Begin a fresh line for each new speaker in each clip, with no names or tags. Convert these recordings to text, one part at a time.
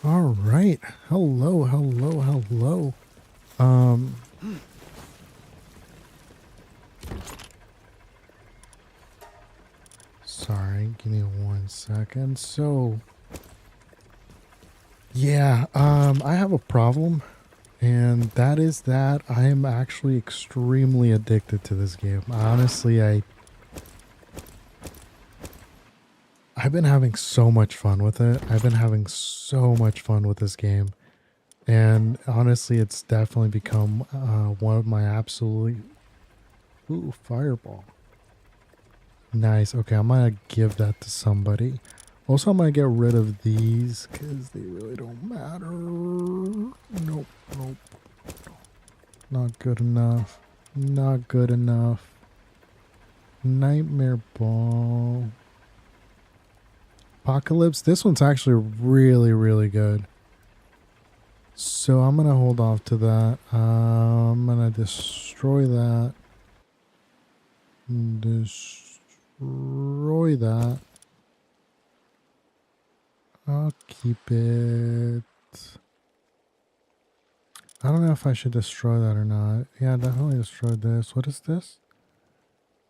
All right. Hello, hello, hello. Um, sorry, give me 1 second. So, yeah, I have a problem, and that is that I am actually extremely addicted to this game. Honestly, I've been having so much fun with it. I've been having so much fun with this game. And honestly, it's definitely become one of my absolute... Ooh, fireball. Nice. Okay, I'm going to give that to somebody. Also, I'm going to get rid of these because they really don't matter. Nope, nope. Not good enough. Not good enough. Nightmare ball. Apocalypse. This one's actually really, really good. So I'm going to hold off to that. I'm going to destroy that. Destroy that. I'll keep it. I don't know if I should destroy that or not. Yeah, definitely destroy this. What is this?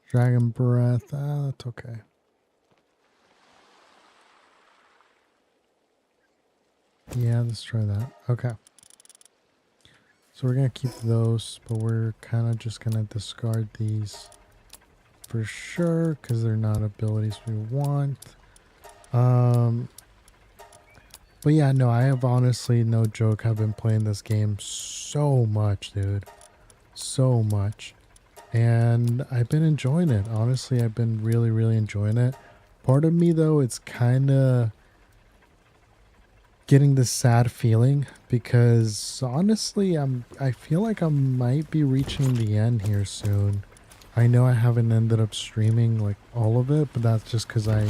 Dragon breath. Ah, that's okay. Yeah, let's try that. Okay. So we're going to keep those, but we're kind of just going to discard these for sure because they're not abilities we want. But yeah, no, I have honestly, no joke, I've been playing this game so much, dude. So much. And I've been enjoying it. Honestly, I've been really, really enjoying it. Part of me, though, it's kind of getting this sad feeling because honestly, I feel like I might be reaching the end here soon. I know I haven't ended up streaming like all of it, but that's just because I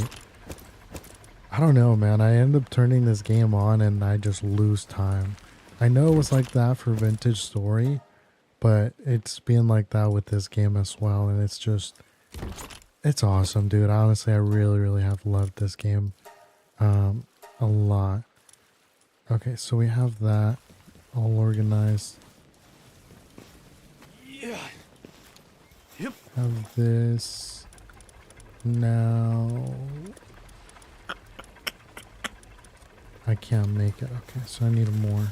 don't know, man. I end up turning this game on and I just lose time. I know it was like that for Vintage Story, but it's been like that with this game as well. And it's just, it's awesome, dude. Honestly, I really, really have loved this game a lot. Okay, so we have that all organized.
Yeah. Yep.
Have this now. I can't make it. Okay, so I need more.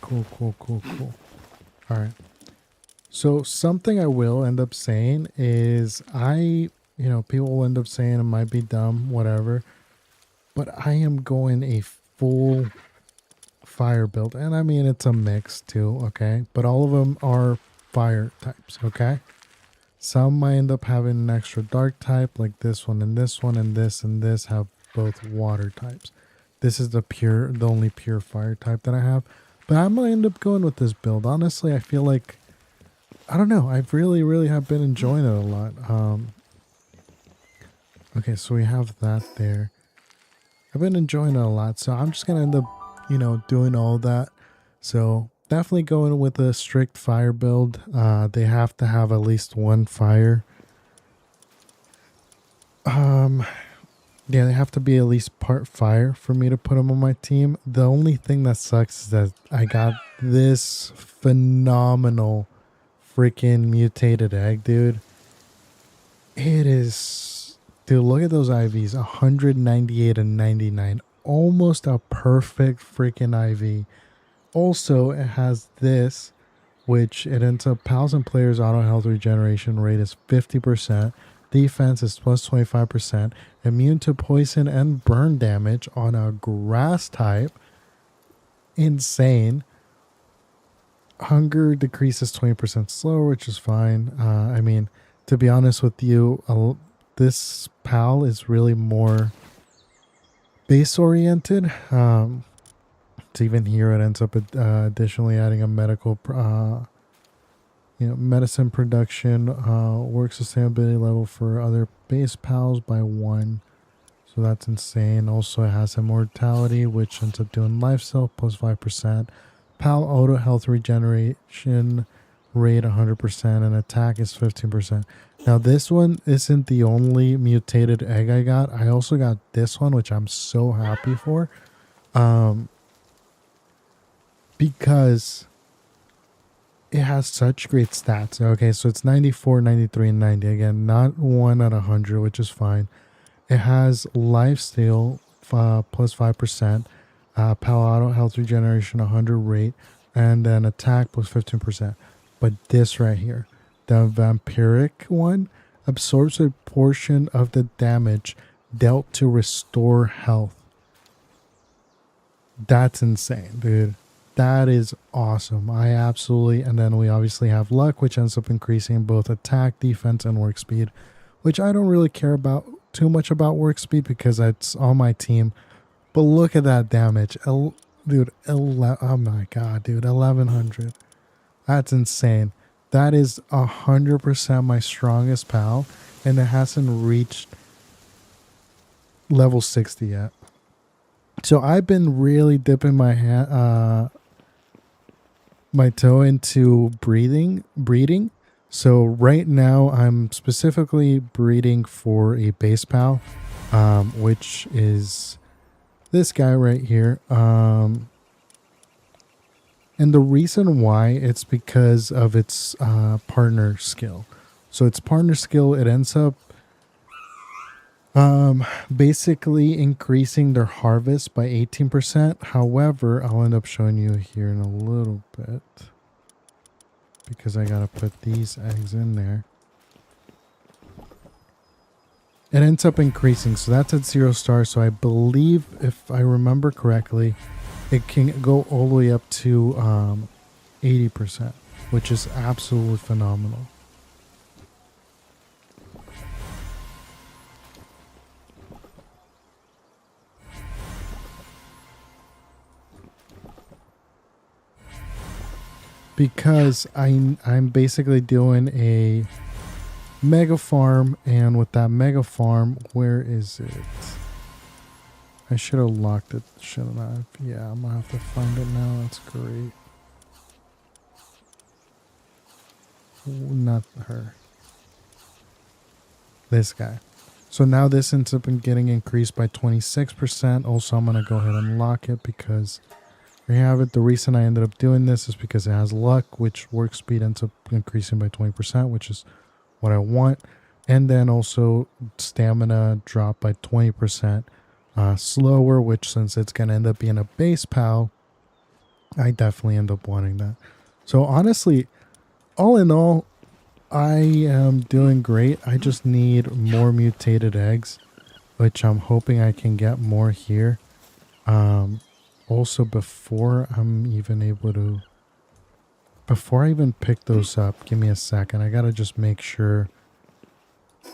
Cool, cool, cool, cool. All right. So something I will end up saying is people will end up saying it might be dumb, whatever. But I am going a full fire build. And I mean, it's a mix too, okay? But all of them are fire types, okay? Some might end up having an extra dark type, like this one and this one and this have both water types. This is the only pure fire type that I have. But I'm going to end up going with this build. Honestly, I feel like, I don't know, I've really, really have been enjoying it a lot. Okay, so we have that there. I've been enjoying it a lot, so I'm just going to end up, doing all that. So definitely going with a strict fire build. They have to have at least one fire. Yeah, they have to be at least part fire for me to put them on my team. The only thing that sucks is that I got this phenomenal freaking mutated egg, dude. It is... Dude, look at those IVs. 198 and 99. Almost a perfect freaking IV. Also, it has this, which it ends up pals and players auto health regeneration rate is 50%. Defense is plus 25%. Immune to poison and burn damage on a grass type. Insane. Hunger decreases 20% slower, which is fine. I mean, to be honest with you, this pal is really more base oriented. To even here, it ends up additionally adding a medical medicine production, work sustainability level for other base pals by 1. So that's insane. Also, it has immortality, which ends up doing lifesteal plus 5%. Pal auto health regeneration rate 100% and attack is 15%. Now, this one isn't the only mutated egg I got. I also got this one, which I'm so happy for. Because it has such great stats. Okay, so it's 94, 93, and 90. Again, not 1 out of 100, which is fine. It has lifesteal plus 5%, Pal Auto health regeneration 100 rate, and then attack plus 15%. But this right here, the vampiric one, absorbs a portion of the damage dealt to restore health. That's insane, dude. That is awesome. I absolutely, and then we obviously have luck, which ends up increasing both attack, defense, and work speed, which I don't really care about too much about work speed because it's on my team. But look at that damage. Dude, oh my god, dude, 1100. That's insane. That is 100% my strongest pal, and it hasn't reached level 60 yet. So I've been really dipping my hand, my toe into breeding. So right now I'm specifically breeding for a base pal, which is this guy right here. And the reason why, it's because of its partner skill. So its partner skill, it ends up basically increasing their harvest by 18%. However, I'll end up showing you here in a little bit because I gotta put these eggs in there. It ends up increasing, so that's at 0 stars. So I believe, if I remember correctly, it can go all the way up to 80%, which is absolutely phenomenal. Because I'm basically doing a mega farm, and with that mega farm, where is it? I should have locked it, shouldn't I? Yeah, I'm gonna have to find it now. That's great. Not her. This guy. So now this ends up getting increased by 26%. Also, I'm gonna go ahead and lock it because there you have it. The reason I ended up doing this is because it has luck, which work speed ends up increasing by 20%, which is what I want. And then also stamina drop by 20% slower, which, since it's going to end up being a base pal, I definitely end up wanting that. So honestly, all in all, I am doing great. I just need more mutated eggs, which I'm hoping I can get more here. Also, before I'm even able to, before I even pick those up, give me a second. I gotta just make sure.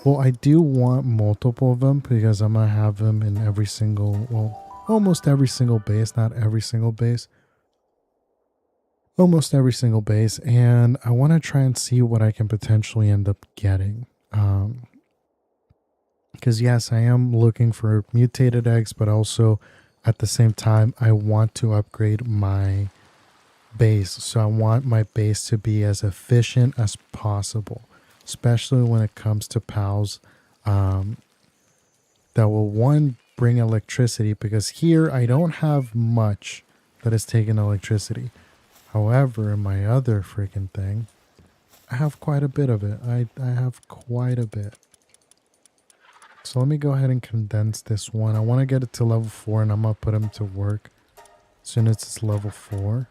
Well, I do want multiple of them because I'm gonna have them in every single, well, almost every single base, not every single base. Almost every single base, and I want to try and see what I can potentially end up getting. Because yes, I am looking for mutated eggs, but also at the same time, I want to upgrade my base. So I want my base to be as efficient as possible, especially when it comes to pals that will, one, bring electricity, because here I don't have much that is taking electricity. However, in my other freaking thing, I have quite a bit of it. I have quite a bit. So let me go ahead and condense this one. I want to get it to level 4, and I'm going to put him to work as soon as it's level 4.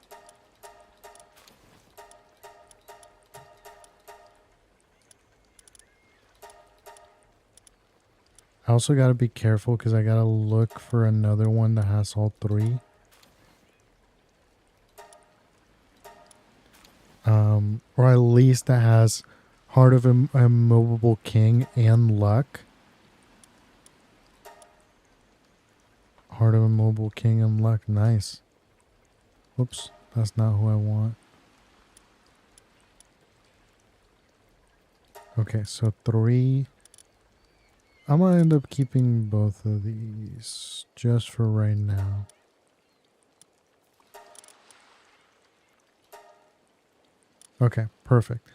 I also got to be careful because I got to look for another one that has all 3. Or at least that has Heart of Immovable King and Luck. Heart of Immovable King and Luck, nice. Whoops, that's not who I want. Okay, so 3. I'm gonna end up keeping both of these just for right now. Okay, perfect.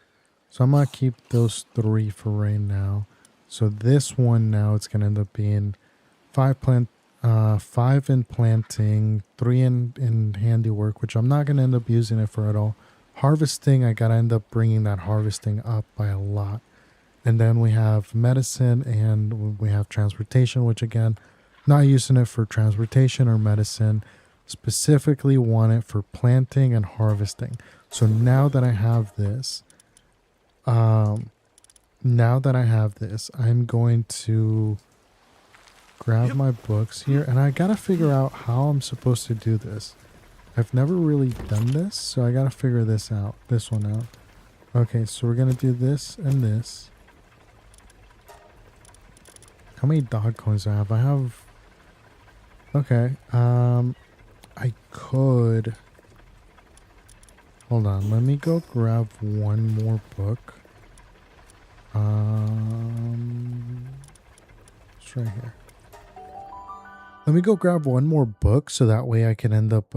So I'm gonna keep those 3 for right now. So this one now, it's gonna end up being 5 plant 5 in planting, 3 in handiwork, which I'm not going to end up using it for at all. Harvesting, I got to end up bringing that harvesting up by a lot. And then we have medicine and we have transportation, which again, not using it for transportation or medicine, specifically want it for planting and harvesting. So now that I have this, I'm going to grab my books here, and I gotta figure out how I'm supposed to do this. I've never really done this, so I gotta figure this one out. Okay, so we're gonna do this and this. How many dog coins do I have? I have... Okay, I could... Hold on, let me go grab one more book. It's right here. Let me go grab one more book so that way I can end up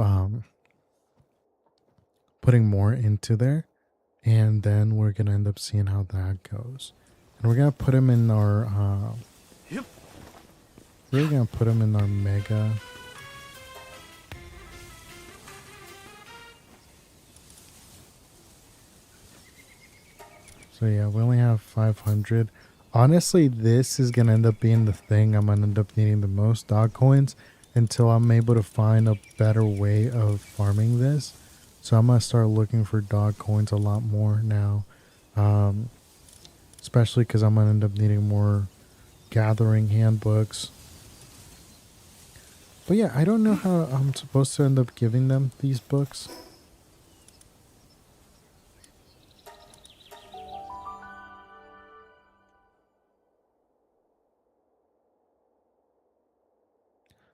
putting more into there. And then we're going to end up seeing how that goes. And we're going to put them in our... we're going to put them in our mega... So yeah, we only have 500. Honestly, this is going to end up being the thing I'm going to end up needing the most dog coins until I'm able to find a better way of farming this. So I'm going to start looking for dog coins a lot more now. Especially because I'm going to end up needing more gathering handbooks. But yeah, I don't know how I'm supposed to end up giving them these books.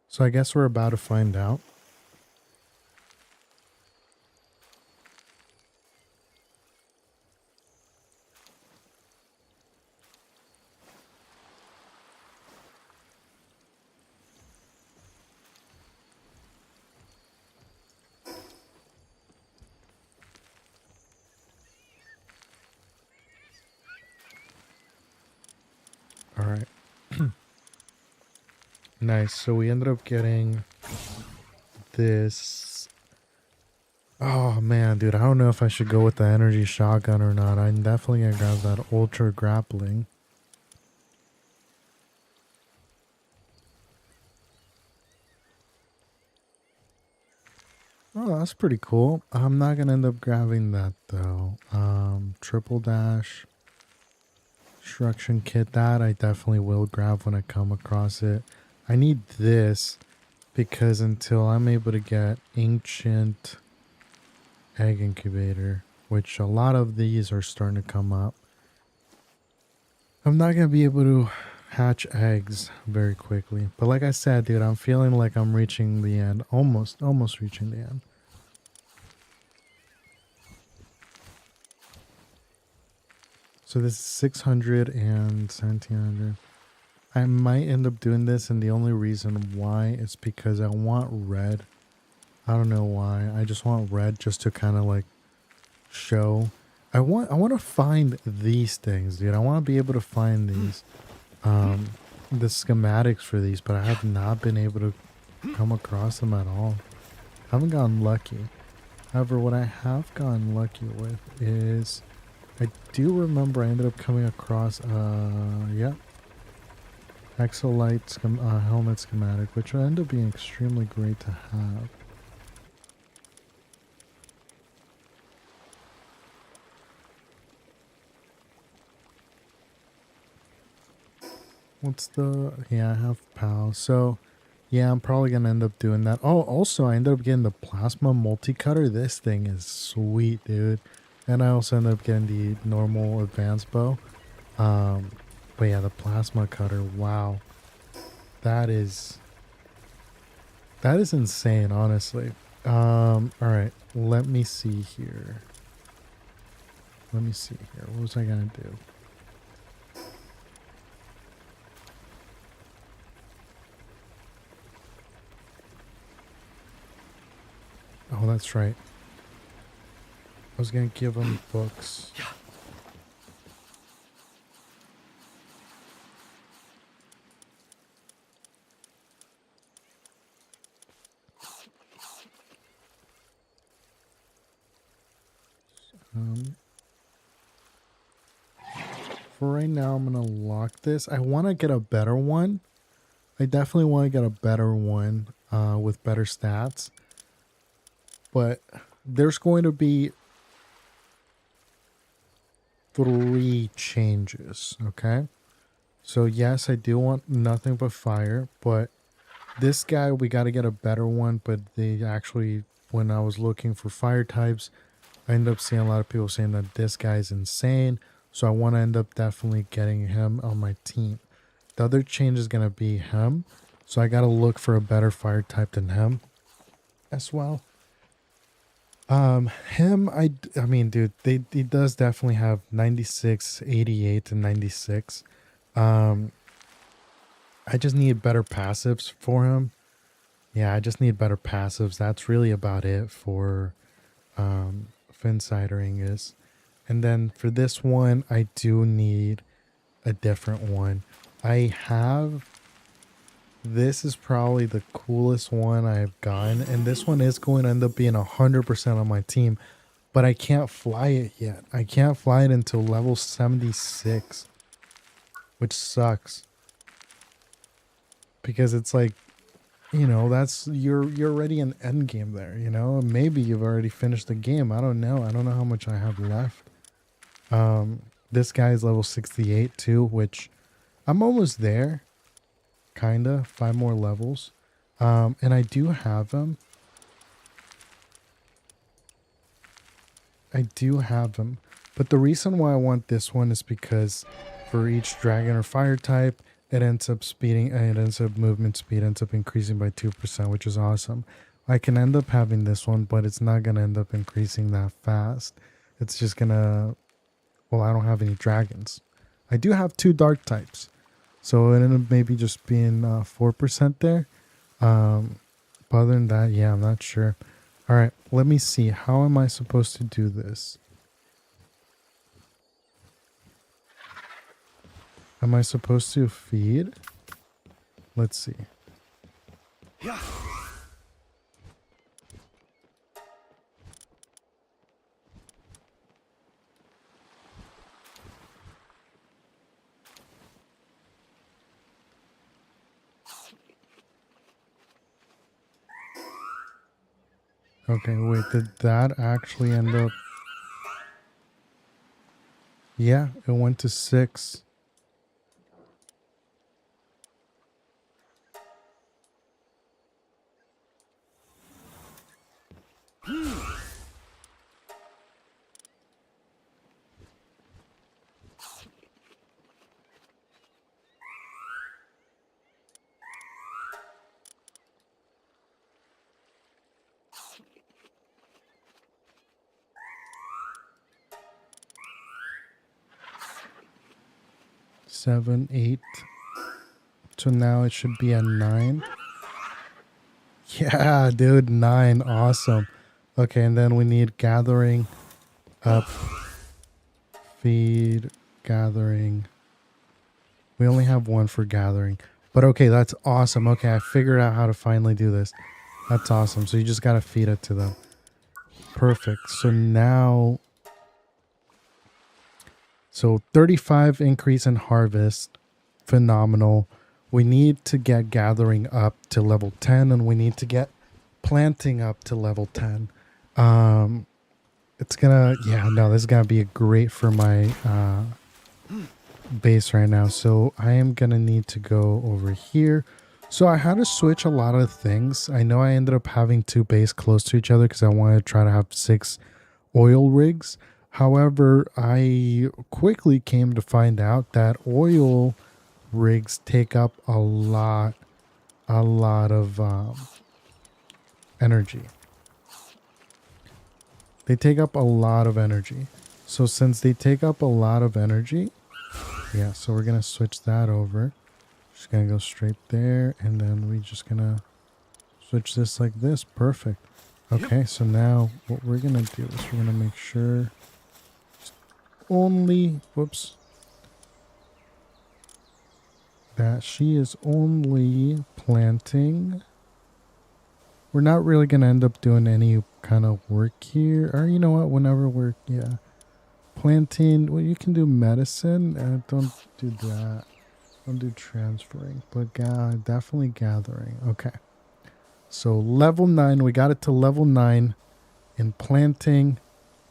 So I guess we're about to find out. All right. Nice. So we ended up getting this. Oh man, dude, I don't know if I should go with the energy shotgun or not. I'm definitely gonna grab that ultra grappling. Oh, that's pretty cool. I'm not gonna end up grabbing that though. Triple dash. Construction kit, that I definitely will grab when I come across it. I need this because until I'm able to get ancient egg incubator, which a lot of these are starting to come up, I'm not going to be able to hatch eggs very quickly. But like I said, dude, I'm feeling like I'm reaching the end. Almost reaching the end. So this is 600 and 1700. I might end up doing this, and the only reason why is because I want red. I don't know why. I just want red just to kind of like show. I want to find these things, dude. I want to be able to find these the schematics for these, but I have not been able to come across them at all. I haven't gotten lucky. However, what I have gotten lucky with is I do remember I ended up coming across, yeah, Exolite helmet schematic, which will end up being extremely great to have. What's the, yeah, I have PAL. So, yeah, I'm probably going to end up doing that. Oh, also, I ended up getting the plasma multi-cutter. This thing is sweet, dude. And I also ended up getting the normal advanced bow. But yeah, the plasma cutter, wow. That is insane, honestly. All right, let me see here. What was I going to do? Oh, that's right. I was going to give him books. Um, for right now, I'm going to lock this. I want to get a better one. I definitely want to get a better one with better stats. But there's going to be 3 changes, okay? So yes, I do want nothing but fire, but this guy, we got to get a better one. But they actually, when I was looking for fire types, I ended up seeing a lot of people saying that this guy's insane. So I want to end up definitely getting him on my team. The other change is going to be him. So I got to look for a better fire type than him as well. Him, I mean, dude, he does definitely have 96, 88, and 96. I just need better passives for him. Yeah, I just need better passives. That's really about it for Finsidering is. And then for this one, I do need a different one. I have... This is probably the coolest one I've gotten. And this one is going to end up being 100% on my team. But I can't fly it yet. I can't fly it until level 76. Which sucks. Because it's like, you know, that's you're already in end game there, you know? Maybe you've already finished the game. I don't know. I don't know how much I have left. This guy's level 68 too, which I'm almost there. Kinda. 5 more levels. And I do have him. But the reason why I want this one is because for each dragon or fire type, it ends up movement speed ends up increasing by 2%, which is awesome. I can end up having this one, but it's not going to end up increasing that fast. It's just going to, well, I don't have any dragons. I do have 2 dark types. So it ended up maybe just being 4% there. But other than that, yeah, I'm not sure. All right, let me see. How am I supposed to do this? Am I supposed to feed? Let's see.
Yeah.
Okay, wait, did that actually end up? Yeah, it went to 6. Seven, 8. So now it should be a 9. Yeah, dude, 9. Awesome. Okay, and then we need gathering up, feed, gathering. We only have 1 for gathering. But okay, that's awesome. Okay, I figured out how to finally do this. That's awesome. So you just got to feed it to them. Perfect. So now... So 35 increase in harvest. Phenomenal. We need to get gathering up to level 10, and we need to get planting up to level 10. It's gonna, yeah, no, this is gonna be great for my base right now. So I am gonna need to go over here. So I had to switch a lot of things. I know I ended up having 2 bases close to each other because I wanted to try to have 6 oil rigs. However, I quickly came to find out that oil rigs take up a lot of energy. They take up a lot of energy. So since they take up a lot of energy, yeah, so we're going to switch that over. Just going to go straight there, and then we're just going to switch this like this. Perfect. Okay, so now what we're going to do is we're going to make sure only, whoops, that she is only planting we're not really going to end up doing any kind of work here. Or you know what? Whenever we're, yeah. Planting, well, you can do medicine. Don't do that. Don't do transferring. But definitely gathering. Okay. So level 9, we got it to level 9 in planting.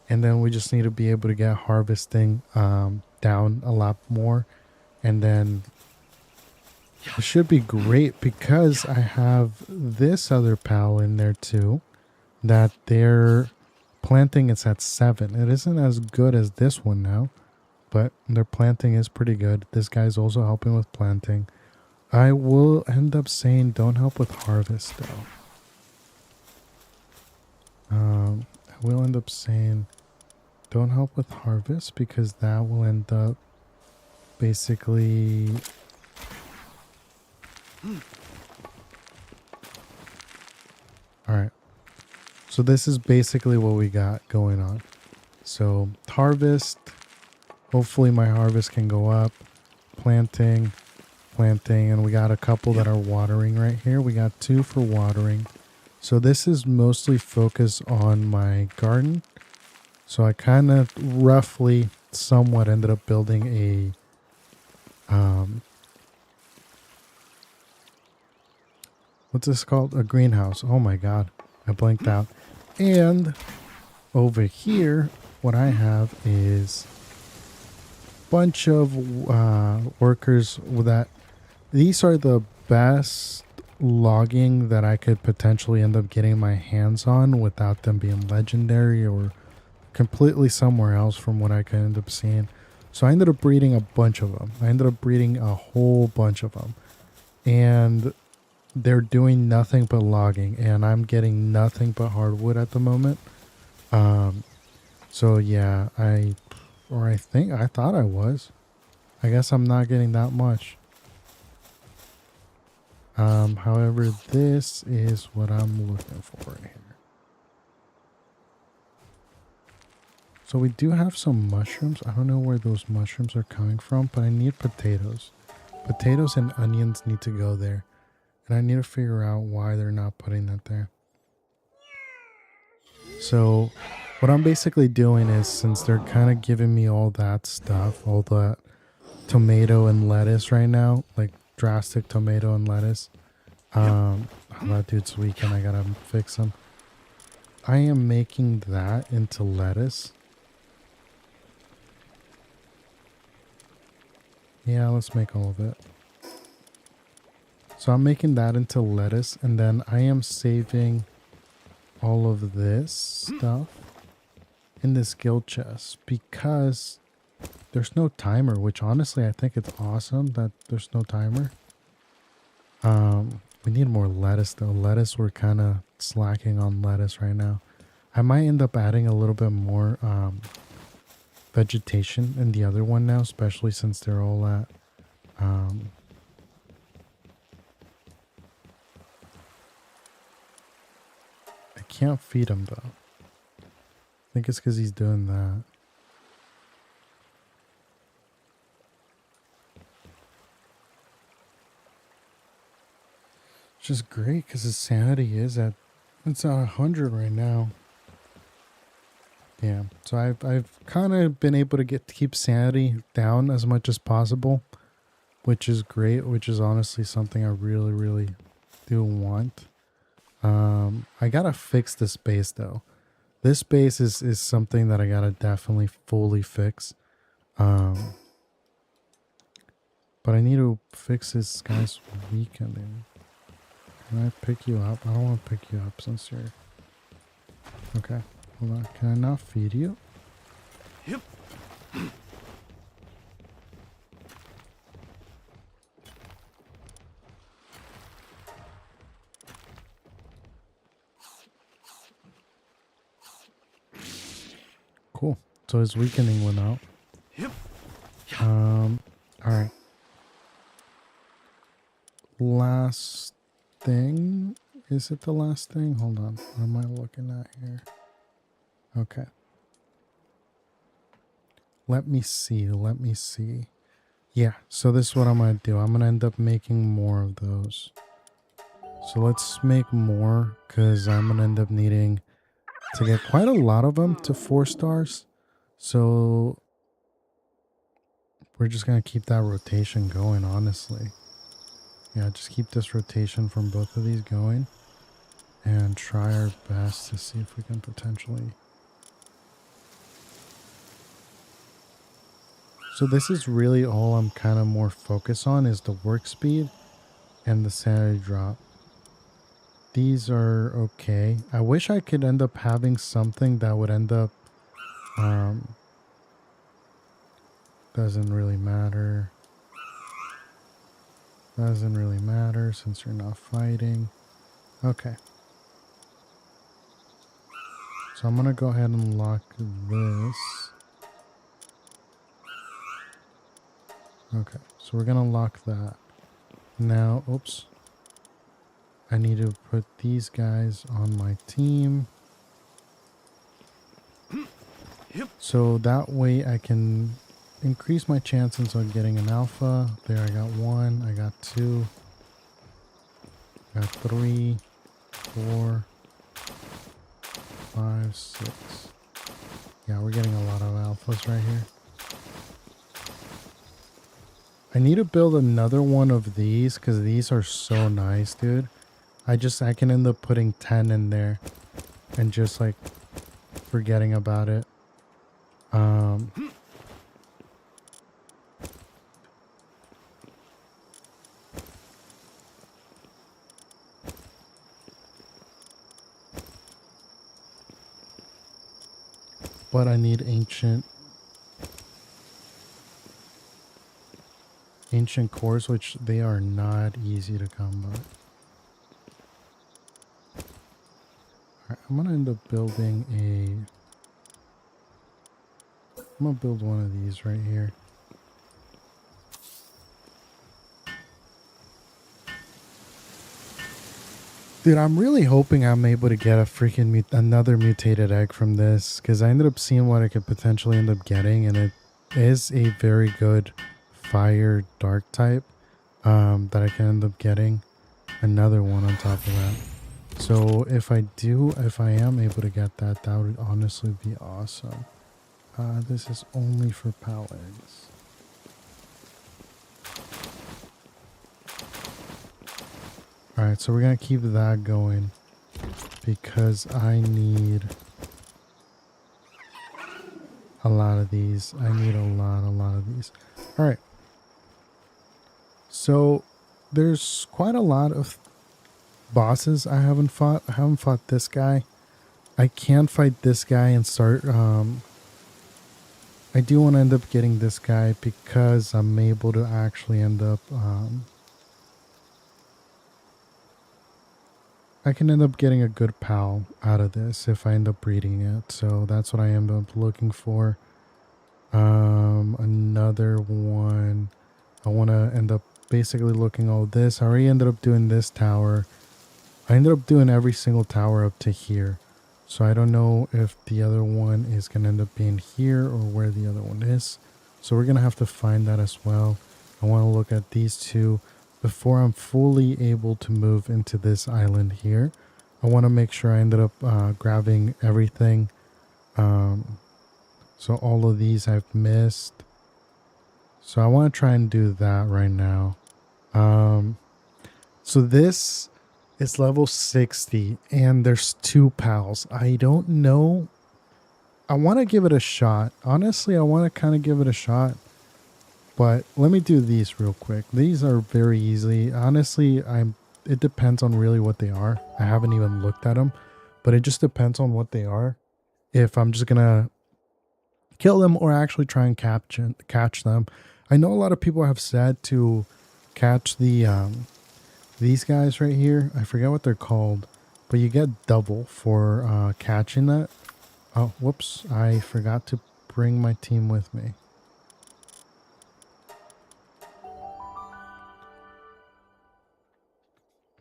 And then we just need to be able to get harvesting down a lot more. And then it should be great because I have this other pal in there too. That their planting is at 7. It isn't as good as this one now, but their planting is pretty good. This guy's also helping with planting. I will end up saying don't help with harvest though. I will end up saying don't help with harvest because that will end up basically all right. So this is basically what we got going on. So harvest, hopefully my harvest can go up. Planting, and we got a couple that are watering right here. We got 2 for watering. So this is mostly focused on my garden. So I kind of roughly somewhat ended up building a what's this called? A greenhouse. Oh my god. I blanked out. And over here, what I have is a bunch of workers that these are the best logging that I could potentially end up getting my hands on without them being legendary or completely somewhere else from what I could end up seeing. So I ended up breeding a bunch of them. I ended up breeding a whole bunch of them. And they're doing nothing but logging, and I'm getting nothing but hardwood at the moment. So yeah, I thought I was. I guess I'm not getting that much. However, this is what I'm looking for right here. So we do have some mushrooms. I don't know where those mushrooms are coming from, but I need potatoes. Potatoes and onions need to go there. And I need to figure out why they're not putting that there. So what I'm basically doing is, since they're kind of giving me all that stuff, all that tomato and lettuce right now, like drastic tomato and lettuce. That dude's weak and I gotta fix him. I am making that into lettuce. Yeah, let's make all of it. So I'm making that into lettuce, and then I am saving all of this stuff in this guild chest because there's no timer, which honestly I think it's awesome that there's no timer. We need more lettuce though. Lettuce, we're kind of slacking on lettuce right now. I might end up adding a little bit more vegetation in the other one now, especially since they're all at I can't feed him though. I think it's because he's doing that. Which is great because his sanity is at, it's at 100 right now. Yeah, so I've kind of been able to keep sanity down as much as possible, which is great, which is honestly something I really do want. I gotta fix this base though. This base is something that I gotta definitely fully fix. But I need to fix this guy's weakening. Can I pick you up? I don't want to pick you up since you're... Okay, hold on. Can I not feed you?
Yep.
Cool. So his weakening went out.
Yep.
Alright. Last thing? Is it the last thing? Hold on. What am I looking at here? Okay. Let me see. Yeah, so this is what I'm going to do. I'm going to end up making more of those. So let's make more, because I'm going to end up needing to get quite a lot of them to 4 stars. So we're just going to keep that rotation going, honestly. Yeah, just keep this rotation from both of these going and try our best to see if we can potentially. So this is really all I'm kind of more focused on is the work speed and the sanity drop. These are okay. I wish I could end up having something that would end up doesn't really matter. Doesn't really matter since you're not fighting. Okay. So I'm gonna go ahead and lock this. Okay, so we're gonna lock that. Now, oops. I need to put these guys on my team. So that way I can increase my chances of getting an alpha. There, I got 1, I got 2, got 3, 4, 5, 6. Yeah, we're getting a lot of alphas right here. I need to build another one of these because these are so nice, dude. I can end up putting 10 in there and just like forgetting about it. But I need ancient cores, which they are not easy to come by. Alright, I'm gonna end up building I'm gonna build one of these right here. Dude, I'm really hoping I'm able to get a freaking another mutated egg from this, because I ended up seeing what I could potentially end up getting, and it is a very good fire dark type that I can end up getting another one on top of that. So if I am able to get that, that would honestly be awesome. This is only for PAL eggs. Alright, so we're going to keep that going because I need a lot of these. I need a lot of these. Alright. So there's quite a lot of bosses I haven't fought. I haven't fought this guy. I can fight this guy and start... I do want to end up getting this guy because I'm able to actually end up... I can end up getting a good PAL out of this if I end up breeding it. So that's what I end up looking for. Another one. I want to end up basically looking all this. I already ended up doing this tower. I ended up doing every single tower up to here. So I don't know if the other one is going to end up being here or where the other one is. So we're going to have to find that as well. I want to look at these two. Before I'm fully able to move into this island here, I want to make sure I ended up grabbing everything. So all of these I've missed. So I want to try and do that right now. So this is level 60 and there's 2 pals. I don't know. I want to give it a shot. Honestly, I want to kind of give it a shot. But let me do these real quick. These are very easy. Honestly, it depends on really what they are. I haven't even looked at them, but it just depends on what they are. If I'm just gonna kill them or actually try and catch them. I know a lot of people have said to catch the these guys right here. I forget what they're called, but you get double for catching that. Oh, whoops! I forgot to bring my team with me.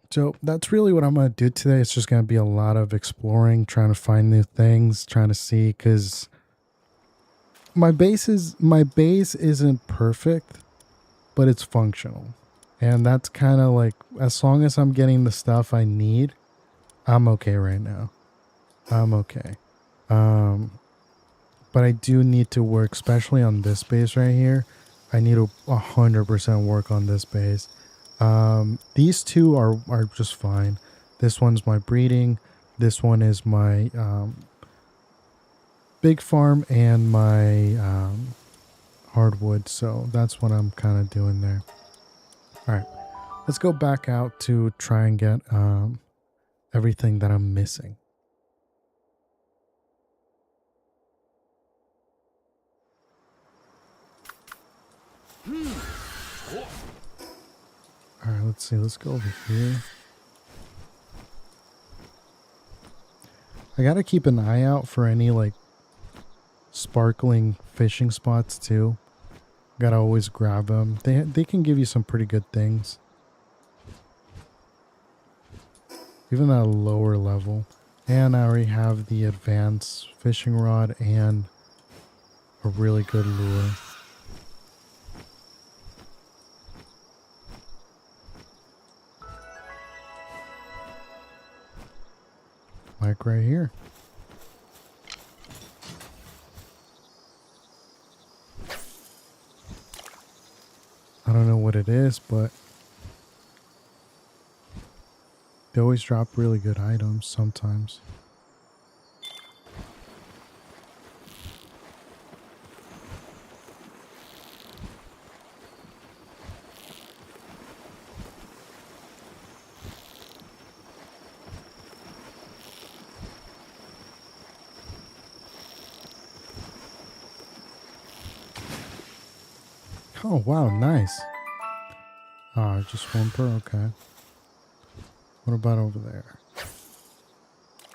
So that's really what I'm going to do today. It's just going to be a lot of exploring, trying to find new things, trying to see, because my base isn't perfect, but it's functional. And that's kind of like, as long as I'm getting the stuff I need, I'm okay right now. I'm okay. But I do need to work, especially on this base right here. I need to 100% work on this base. These two are just fine. This one's my breeding. This one is my big farm and my hardwood. So that's what I'm kind of doing there. All right, let's go back out to try and get everything that I'm missing. All right, let's see. Let's go over here. I gotta keep an eye out for any like sparkling fishing spots too. Gotta always grab them. They can give you some pretty good things, even at a lower level. And I already have the advanced fishing rod and a really good lure. Like right here. I don't know what it is, but they always drop really good items sometimes. Oh, wow, nice. Ah, just one per, okay. What about over there?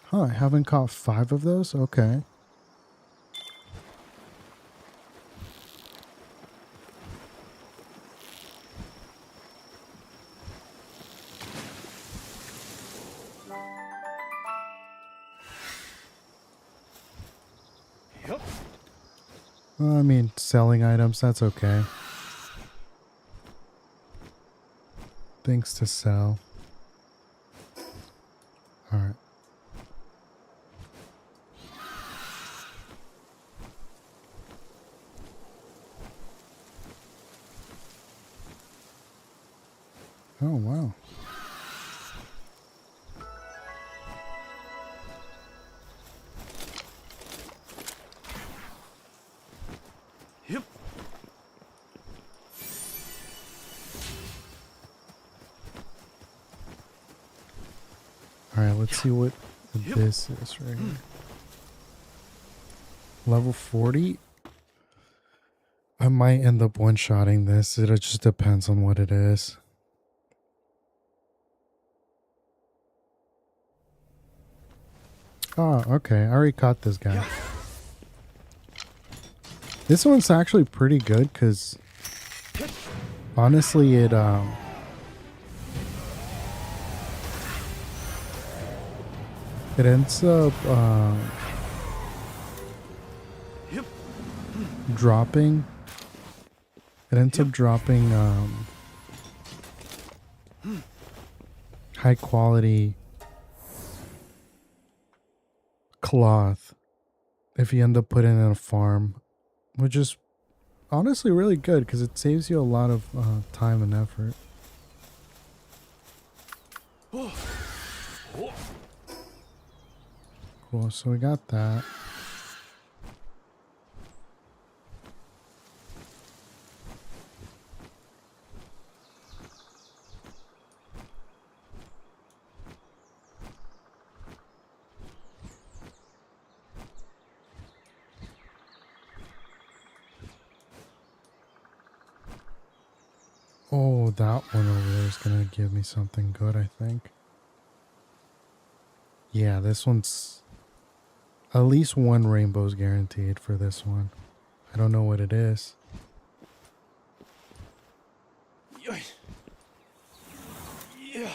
Huh, I haven't caught 5 of those? Okay.
Yup.
Well, I mean, selling items, that's okay. Things to sell. Alright. Oh, wow.
Yep.
Alright, let's see what this is right here. Level 40? I might end up one-shotting this. It just depends on what it is. Oh, okay. I already caught this guy. This one's actually pretty good because honestly it ends up dropping. It ends up dropping high quality cloth if you end up putting it in a farm, which is honestly really good because it saves you a lot of time and effort. Cool, so we got that. Oh, that one over there is gonna give me something good, I think. Yeah, this one's at least one rainbow's guaranteed for this one. I don't know what it is.
Yeah.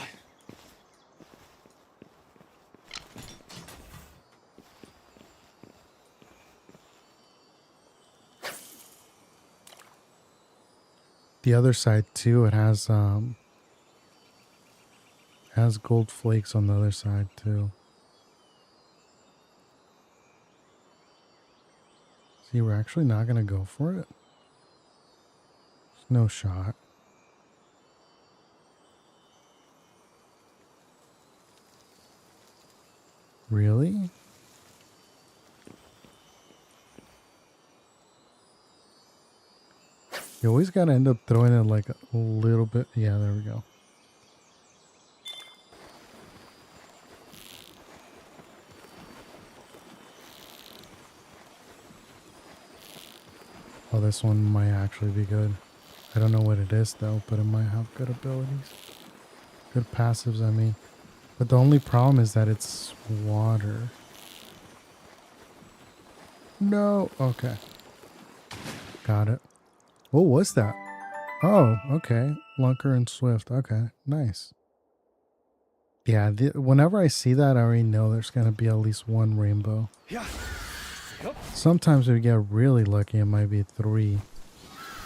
The other side too, it has Has gold flakes on the other side too. See, we're actually not gonna go for it. There's no shot. Really? You always gotta end up throwing it like a little bit. Yeah, there we go. Oh, this one might actually be good. I don't know what it is though, but it might have good abilities. Good passives, I mean. But the only problem is that it's water. No. Okay. Got it. What was that? Oh, okay. Lunker and Swift. Okay. Nice. Yeah, whenever I see that, I already know there's going to be at least one rainbow.
Yeah. Yup.
Sometimes if we get really lucky, it might be 3.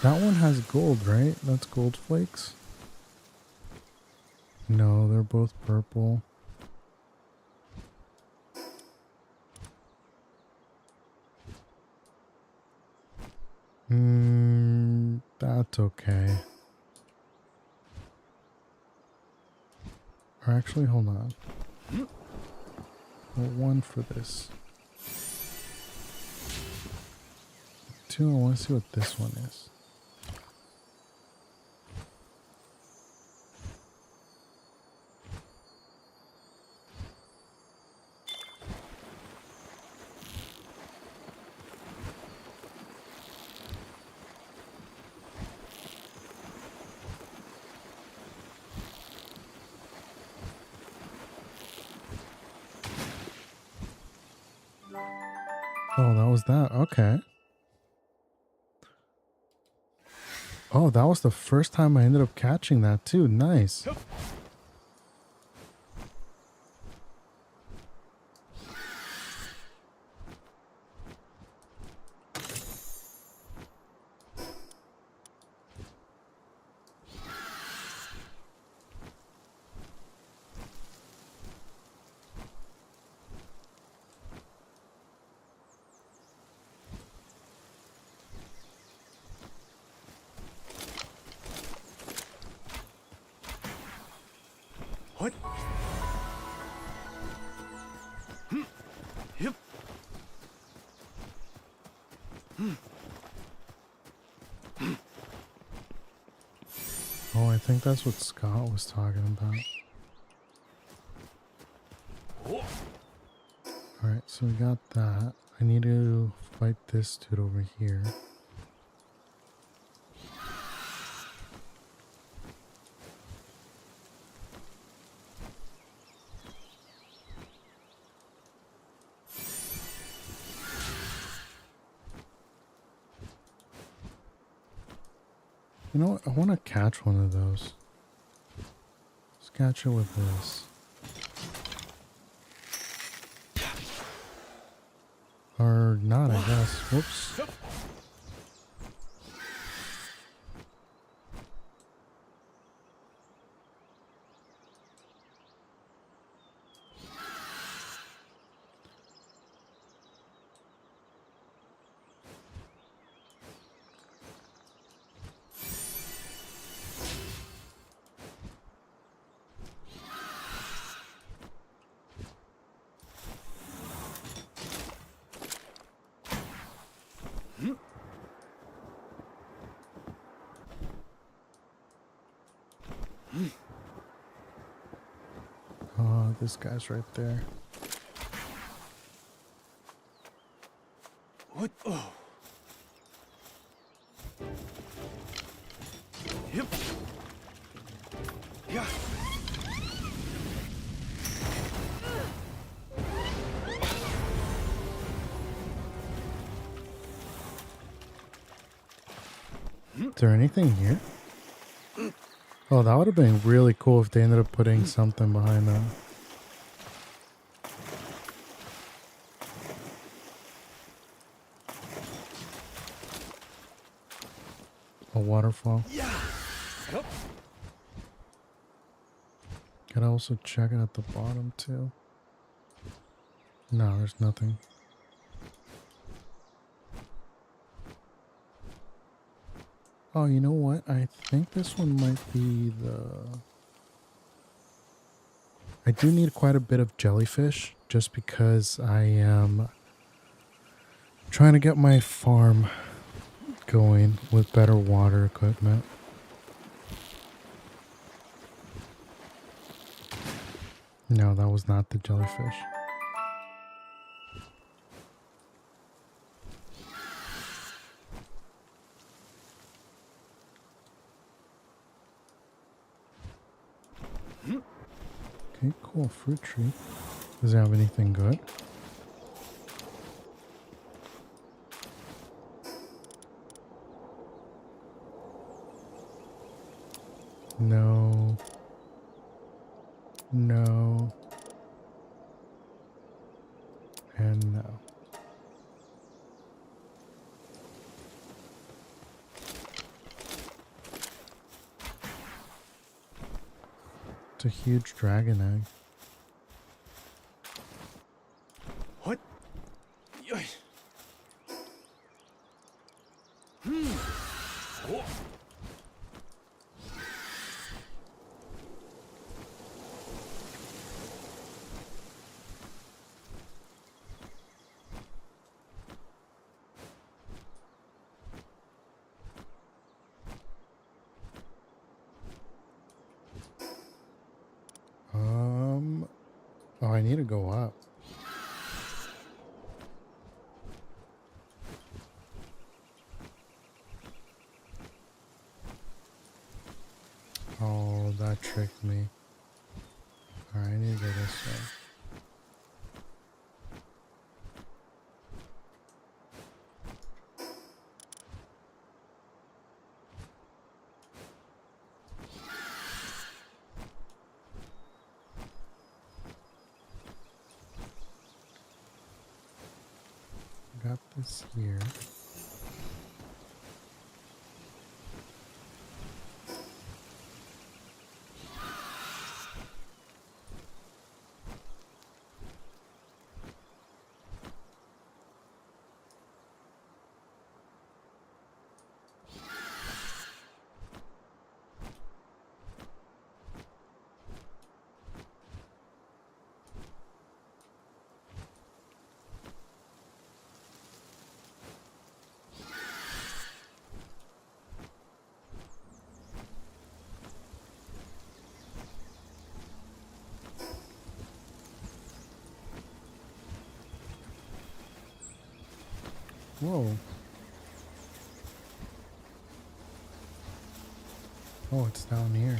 That one has gold, right? That's gold flakes. No, they're both purple. That's okay. Or actually, hold on. Well, 1 for this. 2, I want to see what this one is. Oh, that was that. Okay. Oh, that was the first time I ended up catching that too. Nice.
What? Yep.
Oh, I think that's what Scott was talking about. Alright, so we got that. I need to fight this dude over here. You know what? I want to catch one of those. Let's catch it with this. Or not, I guess. Whoops. Oh, this guy's right there.
What? Oh. Yep. Yeah.
Is there anything here? Oh, that would have been really cool if they ended up putting something behind that. A waterfall.
Yeah. Yep.
Could also check it at the bottom too. No, there's nothing. Oh, you know what? I think this one might be the... I do need quite a bit of jellyfish just because I am trying to get my farm going with better water equipment. No, that was not the jellyfish. Okay, cool. Fruit tree. Does it have anything good? No. No. And no. It's a huge dragon egg.
What? Yoy. Oh.
Oh, I need to go up. Oh, that tricked me. Alright, I need to go this way. Got this here. Whoa. Oh, it's down here.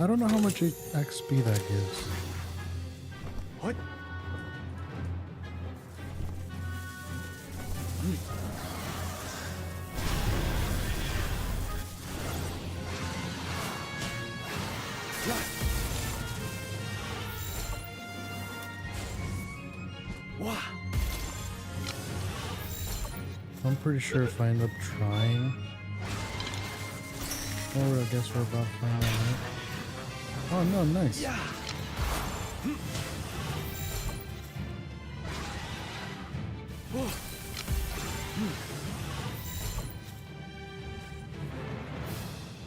I don't know how much XP that gives.
What? Wow.
I'm pretty sure if I end up trying... Or I guess we're about to find out, right? Oh no, nice.
Yeah.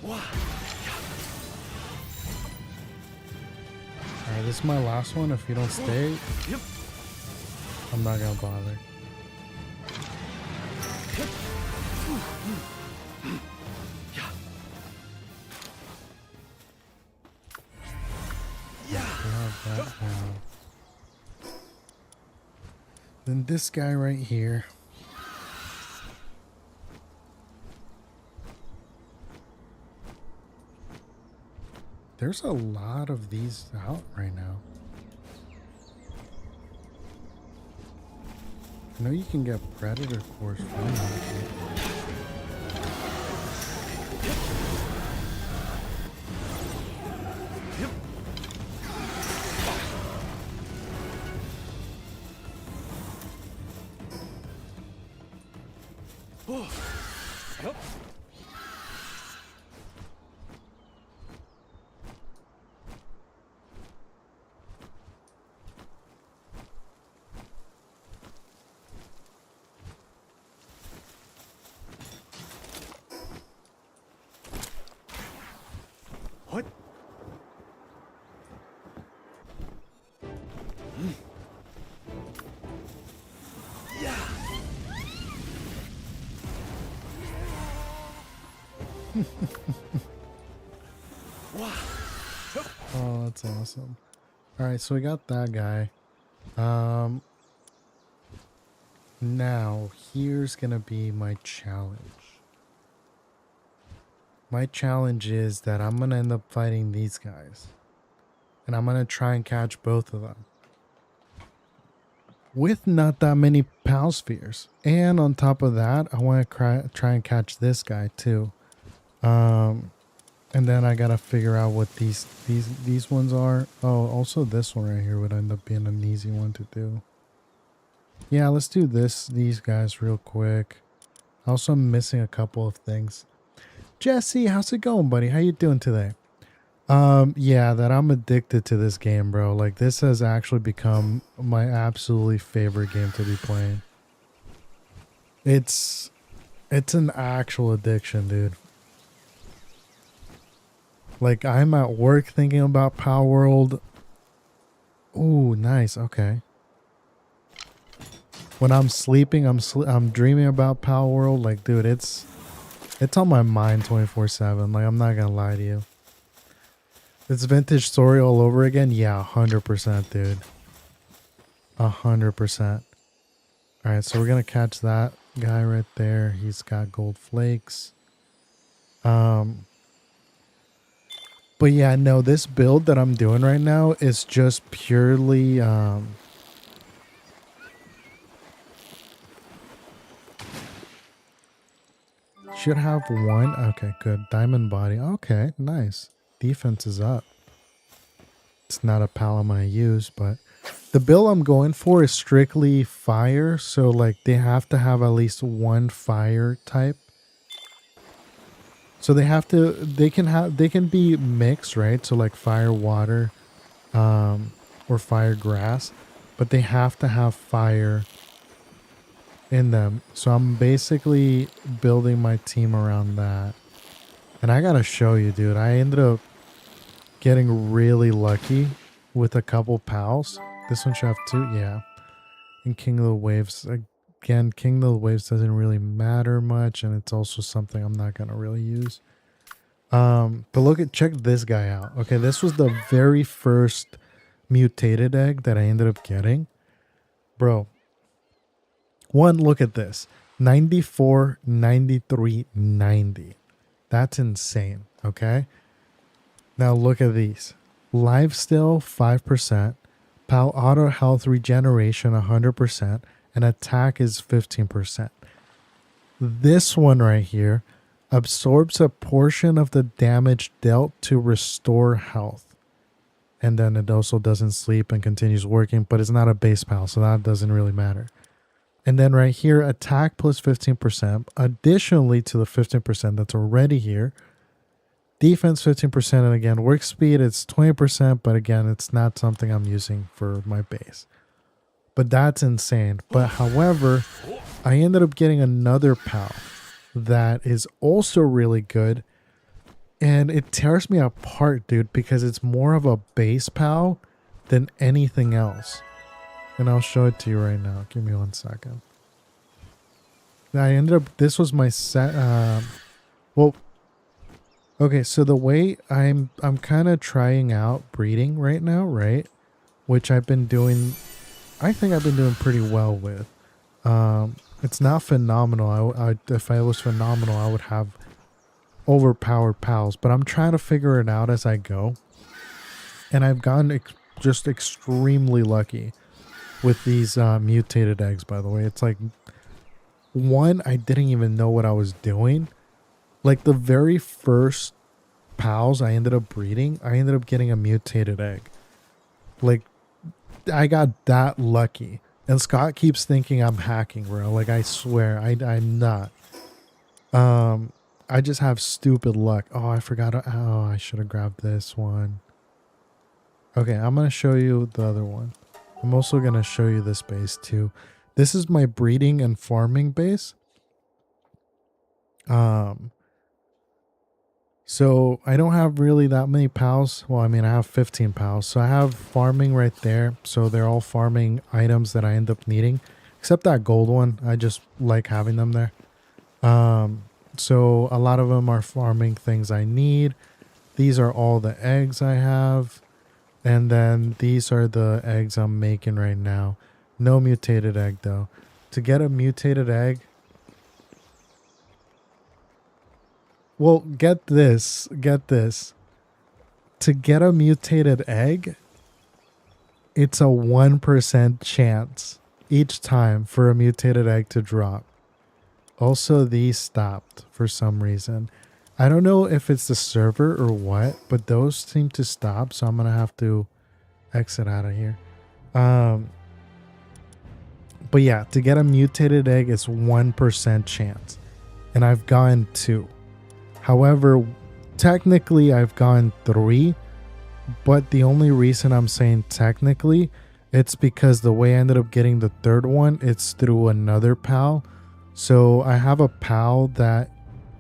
Wow.
Alright, this is my last one. If you don't stay,
Yep.
I'm not gonna bother.
Yeah.
Grab that now. Then this guy right here. There's a lot of these out right now. I know you can get predator cores from them.
Oh. Yep. What? Yeah. Wow.
Oh, that's awesome. All right, so we got that guy. Now here's gonna be my challenge. My challenge is that I'm gonna end up fighting these guys, and I'm gonna try and catch both of them with not that many pal spheres. And on top of that, I want to try and catch this guy too. And then I gotta figure out what these ones are. Oh, also this one right here would end up being an easy one to do. Yeah, let's do these guys real quick. Also, I'm missing a couple of things. Jesse, how's it going, buddy? How you doing today? Yeah, that I'm addicted to this game, bro. Like, this has actually become my absolutely favorite game to be playing. It's an actual addiction, dude. Like, I'm at work thinking about Palworld. Ooh, nice. Okay. When I'm sleeping, I'm dreaming about Palworld. Like, dude, it's on my mind 24/7. Like, I'm not gonna lie to you. It's vintage story all over again. Yeah, 100%, dude. 100%. All right, so we're gonna catch that guy right there. He's got gold flakes. But yeah, no, this build that I'm doing right now is just purely should have one. Okay, good. Diamond body. Okay, nice. Defense is up. It's not a pal I'm gonna use, but the build I'm going for is strictly fire. So like they have to have at least one fire type. So they can be mixed, right? So like fire water, or fire grass, but they have to have fire in them. So I'm basically building my team around that. And I gotta show you, dude, I ended up getting really lucky with a couple pals. This one should have two, yeah. And King of the Waves, again, King of the Waves doesn't really matter much, and it's also something I'm not gonna really use. But check this guy out. Okay, this was the very first mutated egg that I ended up getting. Bro, one, look at this. 94, 93, 90. That's insane, okay? Now look at these. Life Steal 5%, Pal Auto Health Regeneration 100%, and Attack is 15%. This one right here absorbs a portion of the damage dealt to restore health. And then it also doesn't sleep and continues working, but it's not a base pal, so that doesn't really matter. And then right here, attack plus 15%, additionally to the 15% that's already here. Defense 15%, and again, work speed, it's 20%, but again, it's not something I'm using for my base. But that's insane. But however, I ended up getting another pal that is also really good. And it tears me apart, dude, because it's more of a base pal than anything else. And I'll show it to you right now. Give me 1 second. I ended up, this was my set, well, okay, so the way I'm kind of trying out breeding right now, right? Which I've been doing, I think I've been doing pretty well with. It's not phenomenal. If I was phenomenal, I would have overpowered pals, but I'm trying to figure it out as I go. And I've gotten just extremely lucky with these mutated eggs, by the way. It's like, one, I didn't even know what I was doing. Like the very first pals I ended up breeding, I ended up getting a mutated egg. Like I got that lucky. And Scott keeps thinking I'm hacking, bro. Like I swear, I'm not. I just have stupid luck. Oh, I forgot. Oh, I should have grabbed this one. Okay, I'm gonna show you the other one. I'm also gonna show you this base too. This is my breeding and farming base. So I don't have really that many pals. Well, I mean, I have 15 pals. So I have farming right there. So they're all farming items that I end up needing, except that gold one. I just like having them there. So a lot of them are farming things I need. These are all the eggs I have. And then these are the eggs I'm making right now. No mutated egg though. To get a mutated egg, well, get this. To get a mutated egg, it's a 1% chance each time for a mutated egg to drop. Also, these stopped for some reason. I don't know if it's the server or what, but those seem to stop, so I'm going to have to exit out of here. But yeah, to get a mutated egg, it's 1% chance. And I've gotten 2. However, technically I've gotten 3, but the only reason I'm saying technically, it's because the way I ended up getting the third one, it's through another pal. So I have a pal that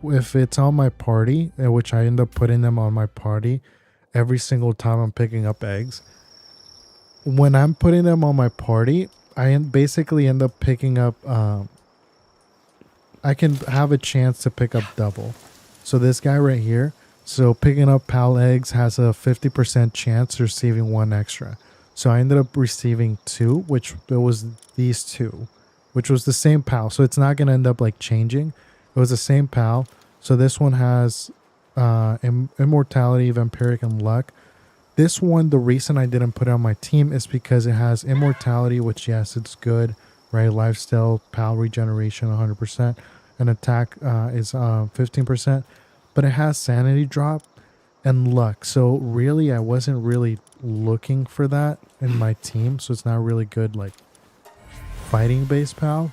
if it's on my party, which I end up putting them on my party every single time I'm picking up eggs. When I'm putting them on my party, I basically end up picking up, I can have a chance to pick up double. So this guy right here, so picking up pal eggs has a 50% chance of receiving 1 extra. So I ended up receiving 2, which it was these 2, which was the same pal. So it's not going to end up like changing. It was the same pal. So this one has immortality, vampiric, and luck. This one, the reason I didn't put it on my team is because it has immortality, which yes, it's good, right? Lifesteal, pal regeneration, 100%. And attack is 15%. But it has sanity drop and luck. So really, I wasn't really looking for that in my team. So it's not really good, like, fighting base pal.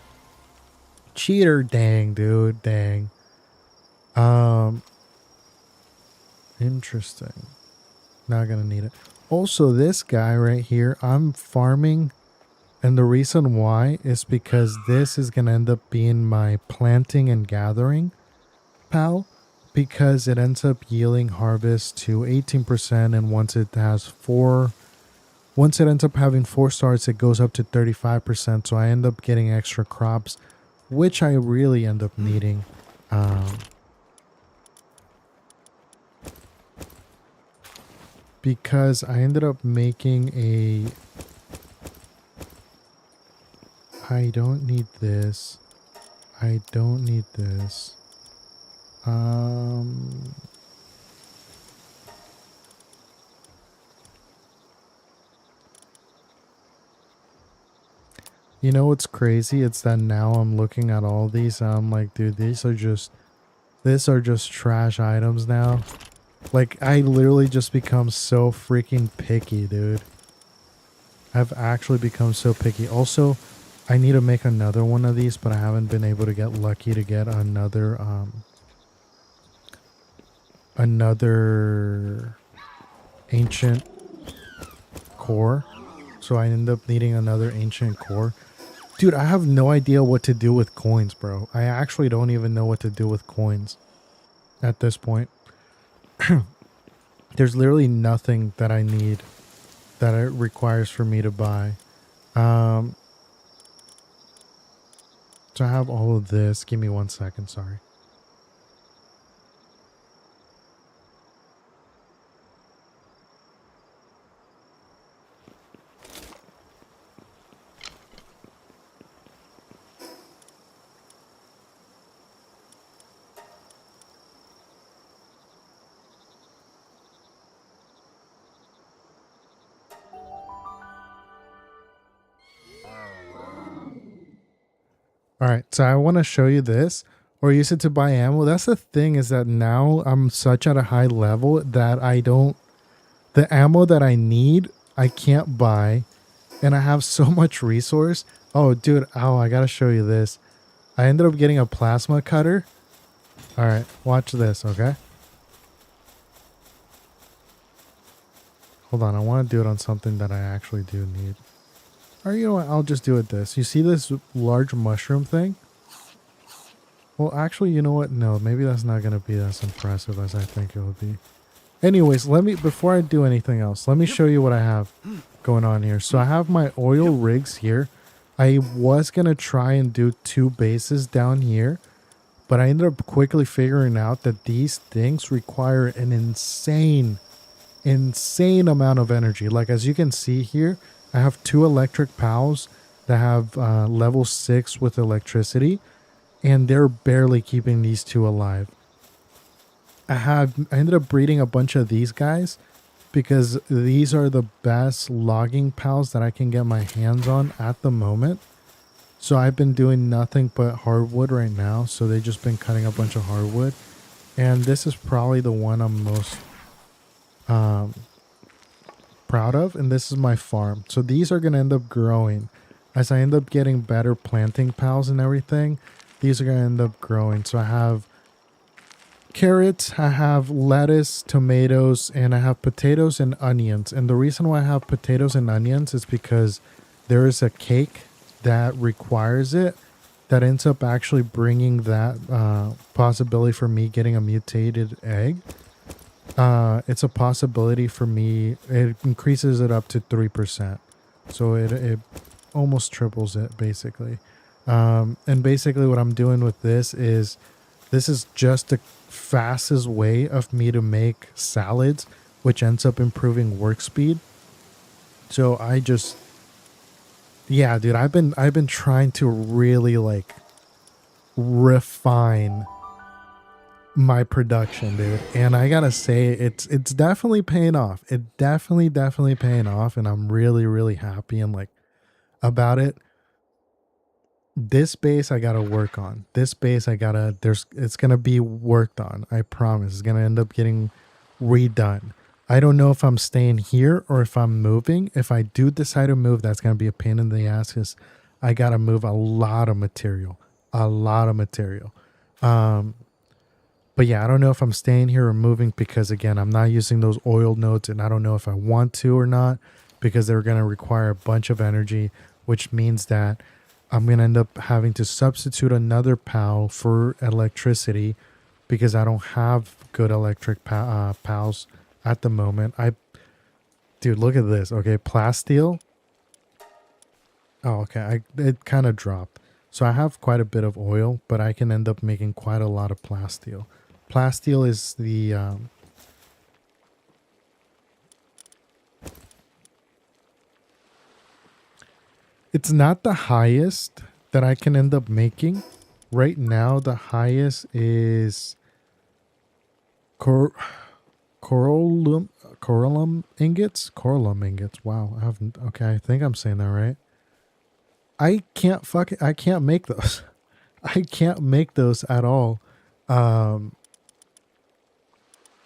Cheater, dang, dude, dang. Interesting. Not gonna need it. Also, this guy right here, I'm farming, and the reason why is because this is gonna end up being my planting and gathering pal, because it ends up yielding harvest to 18%, and once it ends up having 4 stars, it goes up to 35%. So I end up getting extra crops, which I really end up needing. Because I ended up making a... I don't need this. I don't need this. You know what's crazy? It's that now I'm looking at all these and I'm like, dude, these are just trash items now. Like, I literally just become so freaking picky, dude. I've actually become so picky. Also, I need to make another one of these, but I haven't been able to get lucky to get another ancient core. So I end up needing another ancient core. Dude, I have no idea what to do with coins, bro. I actually don't even know what to do with coins at this point. There's literally nothing that I need that it requires for me to buy. So I have all of this. Give me 1 second, sorry. All right, so I want to show you this or use it to buy ammo. That's the thing, is that now I'm such at a high level that I don't, the ammo that I need, I can't buy, and I have so much resource. Oh, dude, oh, I gotta show you this. I ended up getting a plasma cutter. All right, watch this, okay? Hold on, I want to do it on something that I actually do need. Or you know what, I'll just do it this. You see this large mushroom thing? Well, actually, you know what? No, maybe that's not going to be as impressive as I think it will be. Anyways, before I do anything else, let me show you what I have going on here. So I have my oil rigs here. I was going to try and do 2 bases down here, but I ended up quickly figuring out that these things require an insane amount of energy. Like, as you can see here, I have 2 electric pals that have level 6 with electricity, and they're barely keeping these 2 alive. I ended up breeding a bunch of these guys because these are the best logging pals that I can get my hands on at the moment. So I've been doing nothing but hardwood right now. So they've just been cutting a bunch of hardwood. And this is probably the one I'm most proud of. And this is my farm. So these are going to end up growing. As I end up getting better planting pals and everything, these are going to end up growing. So I have carrots, I have lettuce, tomatoes, and I have potatoes and onions. And the reason why I have potatoes and onions is because there is a cake that requires it that ends up actually bringing that possibility for me getting a mutated egg. It's a possibility for me. It increases it up to 3%. So it almost triples it basically. And basically what I'm doing with this is just the fastest way of me to make salads, which ends up improving work speed. So I just, yeah, dude, I've been trying to really like refine my production, dude, and I gotta say it's definitely paying off. It definitely paying off, and I'm really happy and like about it. This base I gotta work on. This base I gotta, it's gonna be worked on. I promise. It's gonna end up getting redone. I don't know if I'm staying here or if I'm moving. If I do decide to move, that's gonna be a pain in the ass because I gotta move a lot of material. A lot of material. But yeah, I don't know if I'm staying here or moving because again, I'm not using those oil nodes and I don't know if I want to or not because they're gonna require a bunch of energy, which means that I'm going to end up having to substitute another PAL for electricity because I don't have good electric PALs at the moment. Dude, look at this. Okay, plasteel. Oh, okay. It kind of dropped. So I have quite a bit of oil, but I can end up making quite a lot of plasteel. Plasteel is the... it's not the highest that I can end up making. Right now, the highest is coralum ingots. Coralum ingots. Wow, I haven't. Okay, I think I'm saying that right. I can't make those. I can't make those at all. I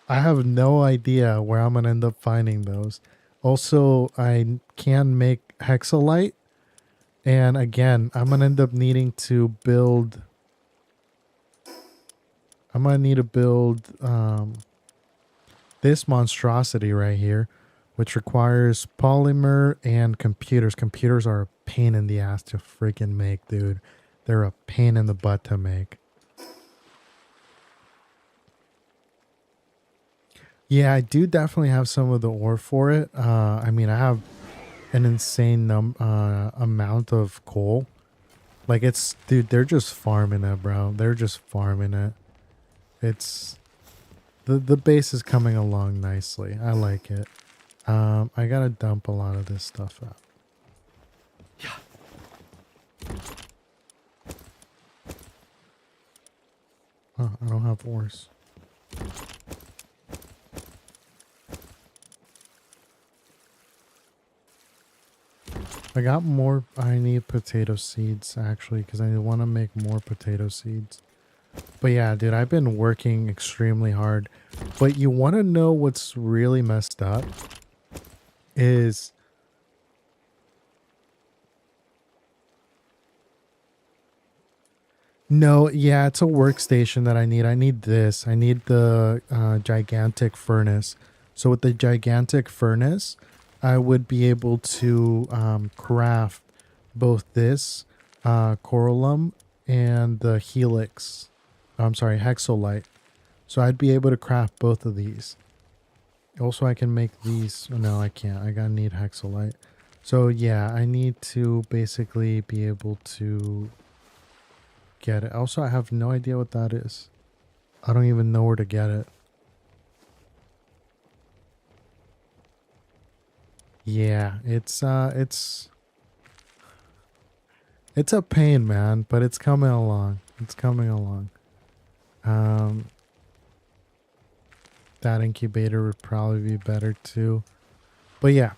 have no idea where I'm gonna end up finding those. Also, I can make hexalite. And again, I'm going to end up needing to build... I'm going to need to build this monstrosity right here, which requires polymer and computers. Computers are a pain in the ass to freaking make, dude. They're a pain in the butt to make. Yeah, I do definitely have some of the ore for it. I mean, I have an insane amount of coal. Like it's, dude, they're just farming it, bro. They're just farming it. It's, the base is coming along nicely. I like it. I gotta dump a lot of this stuff out. Oh, I don't have ores. I got more. I need potato seeds actually because I want to make more potato seeds. But yeah, dude, I've been working extremely hard. But you want to know what's really messed up? Is no, yeah, it's a workstation that I need. I need this. I need the gigantic furnace. So with the gigantic furnace, I would be able to craft both this coralum and the helix. I'm sorry, hexolite. So I'd be able to craft both of these. Also, I can make these. No, I can't. I gotta need hexolite. So yeah, I need to basically be able to get it. Also, I have no idea what that is. I don't even know where to get it. Yeah, it's a pain, man, but it's coming along. It's coming along. That incubator would probably be better too. But yeah.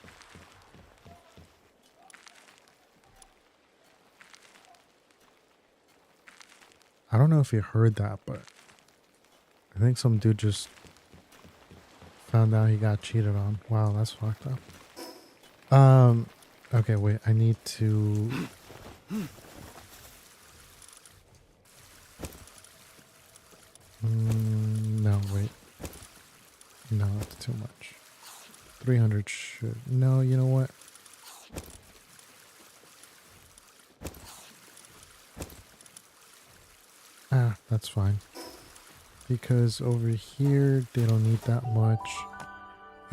I don't know if you heard that, but I think some dude just found out he got cheated on. Wow, that's fucked up. Okay, wait, I need to no, wait. No, that's too much. 300 should... No, you know what? Ah, that's fine. Because over here, they don't need that much.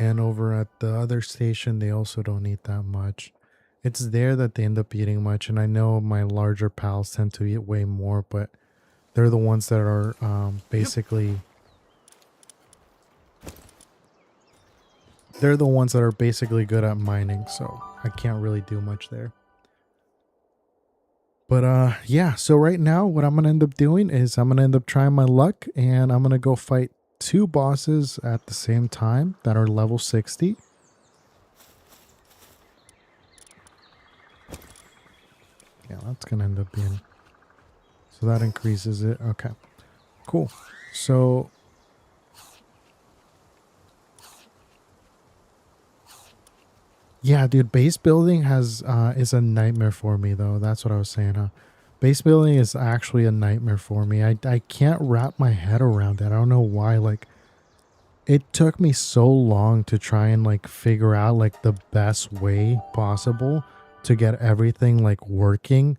And over at the other station, they also don't need that much. It's there that they end up eating much. And I know my larger pals tend to eat way more, but they're the ones that are basically... They're the ones that are basically good at mining, so I can't really do much there. But yeah, so right now what I'm going to end up doing is I'm going to end up trying my luck and I'm going to go fight 2 bosses at the same time that are level 60. Yeah, that's going to end up being... So that increases it. Okay, cool. So... Yeah, dude, base building is a nightmare for me, though. That's what I was saying, huh? Base building is actually a nightmare for me. I can't wrap my head around it. I don't know why. Like, it took me so long to try and, like, figure out, like, the best way possible to get everything, like, working.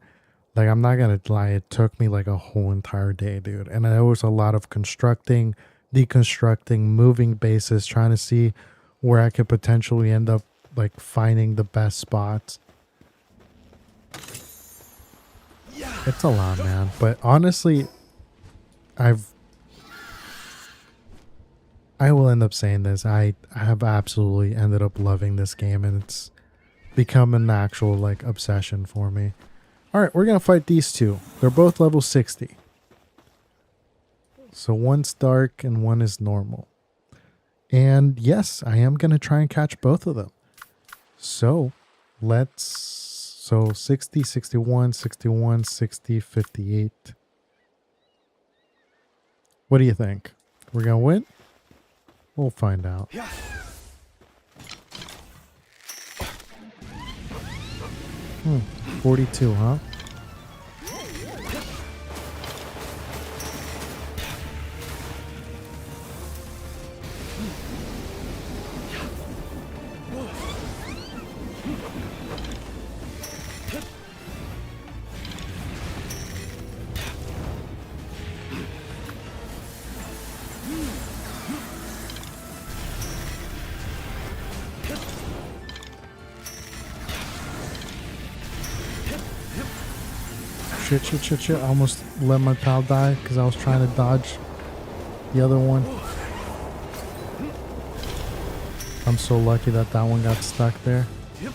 Like, I'm not gonna lie. It took me, like, a whole entire day, dude. And there was a lot of constructing, deconstructing, moving bases, trying to see where I could potentially end up like finding the best spots. It's a lot, man. But honestly, I will end up saying this. I have absolutely ended up loving this game and it's become an actual like obsession for me. All right, we're going to fight these 2. They're both level 60. So one's dark and one is normal. And yes, I am going to try and catch both of them. So so 60, 61, 61, 60, 58. What do you think? We're going to win? We'll find out. 42, huh? shit, shit, shit, shit. I almost let my pal die because I was trying to dodge the other one. I'm so lucky that that one got stuck there.
Yep.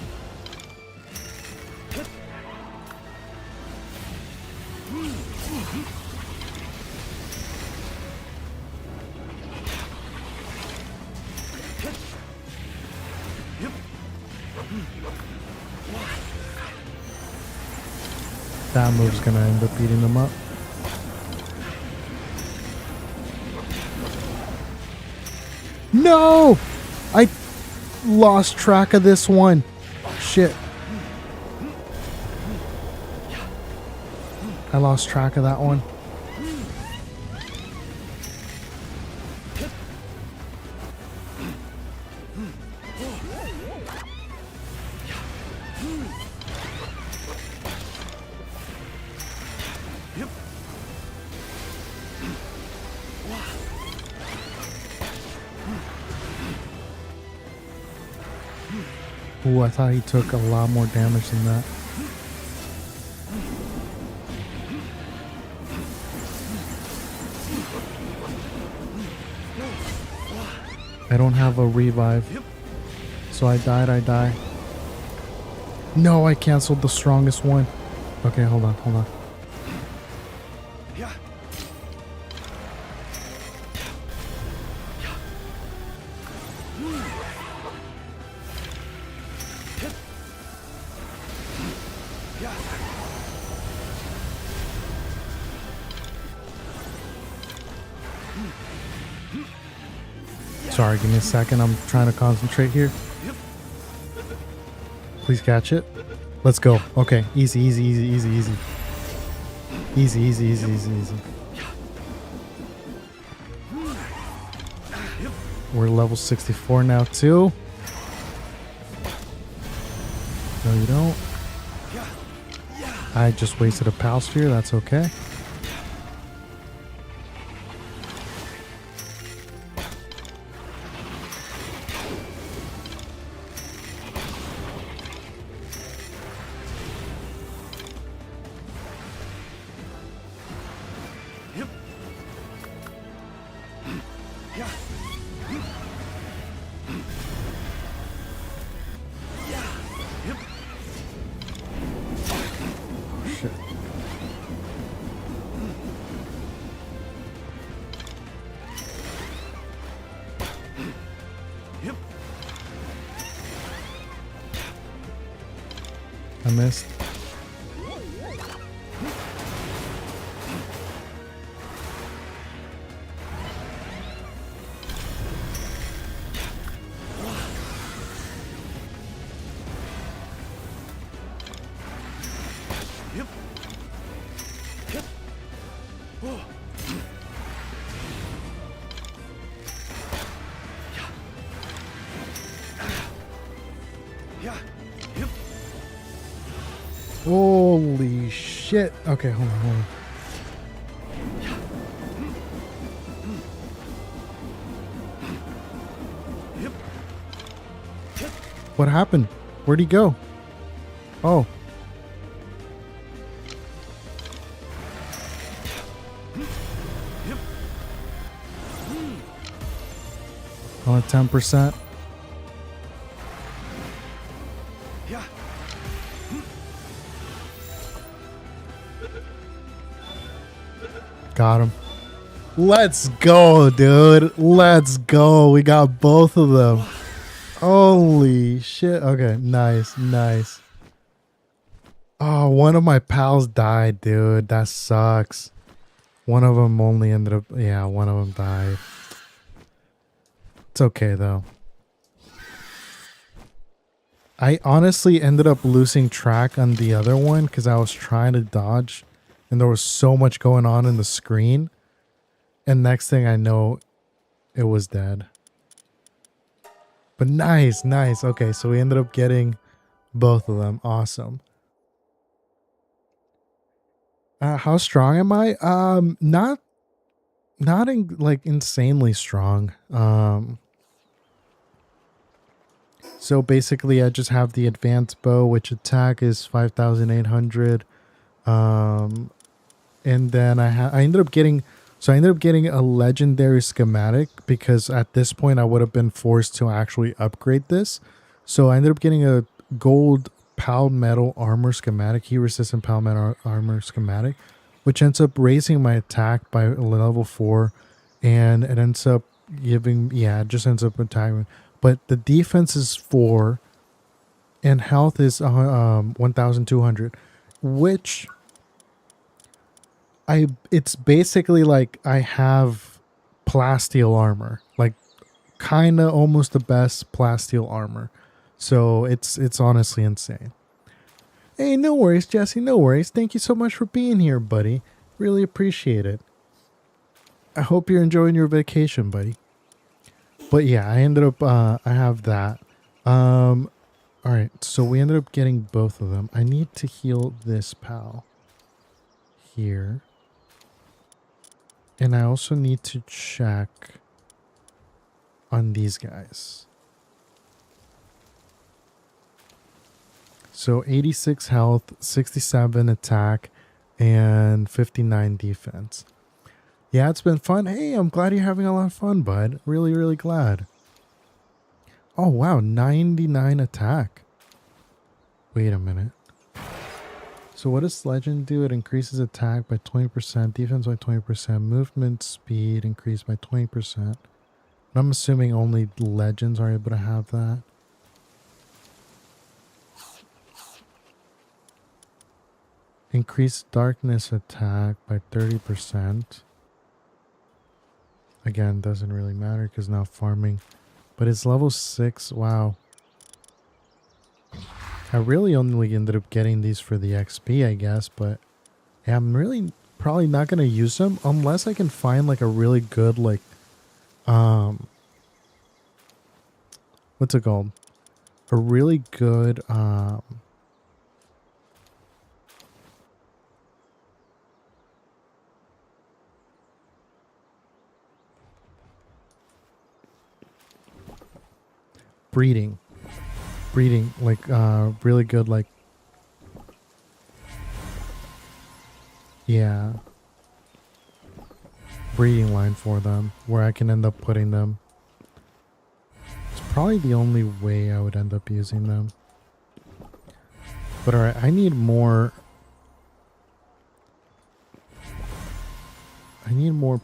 That move's gonna end up beating them up. No! I lost track of this one. Shit. I lost track of that one. Ooh, I thought he took a lot more damage than that. I don't have a revive. So I die. No, I canceled the strongest one. Okay, hold on.
Yeah.
Sorry, give me a second. I'm trying to concentrate here. Please catch it. Let's go. Okay, easy. Easy. We're level 64 now too. No, you don't. I just wasted a pal sphere. That's okay. Shit. I missed. Holy shit. Okay, hold on. What happened? Where'd he go? Oh. On 10%. Got him. Let's go, dude. Let's go. We got both of them. Holy shit. Okay, nice. Oh, one of my pals died, dude. That sucks. One of them only ended up... Yeah, one of them died. It's okay, though. I honestly ended up losing track on the other one because I was trying to dodge. And there was so much going on in the screen. And next thing I know, it was dead. But nice. Okay, so we ended up getting both of them. Awesome. How strong am I? Not like insanely strong. So basically I just have the advanced bow, which attack is 5,800. And then I ended up getting a legendary schematic because at this point I would have been forced to actually upgrade this. So I ended up getting a gold pal metal armor schematic, heat resistant pal metal armor schematic, which ends up raising my attack by level 4, and it ends up it just ends up attacking. But the defense is 4 and health is 1200, which it's basically like I have plasteel armor, like kind of almost the best plasteel armor. So it's honestly insane. Hey, no worries, Jesse, no worries. Thank you so much for being here, buddy. Really appreciate it. I hope you're enjoying your vacation, buddy. But yeah, I ended up I have that. All right, so we ended up getting both of them. I need to heal this pal here. And I also need to check on these guys. So 86 health, 67 attack, and 59 defense. Yeah, it's been fun. Hey, I'm glad you're having a lot of fun, bud. Really, really glad. Oh, wow, 99 attack. Wait a minute. So what does legend do? It increases attack by 20%, defense by 20%, movement speed increased by 20%. I'm assuming only legends are able to have that. Increased darkness attack by 30%. Again, doesn't really matter because now farming. But it's level 6. Wow. I really only ended up getting these for the XP, I guess. But yeah, I'm really probably not going to use them unless I can find like a really good like... what's it called? A really good... breeding, like really good, like, yeah, breeding line for them where I can end up putting them. It's probably the only way I would end up using them. But all right, I need more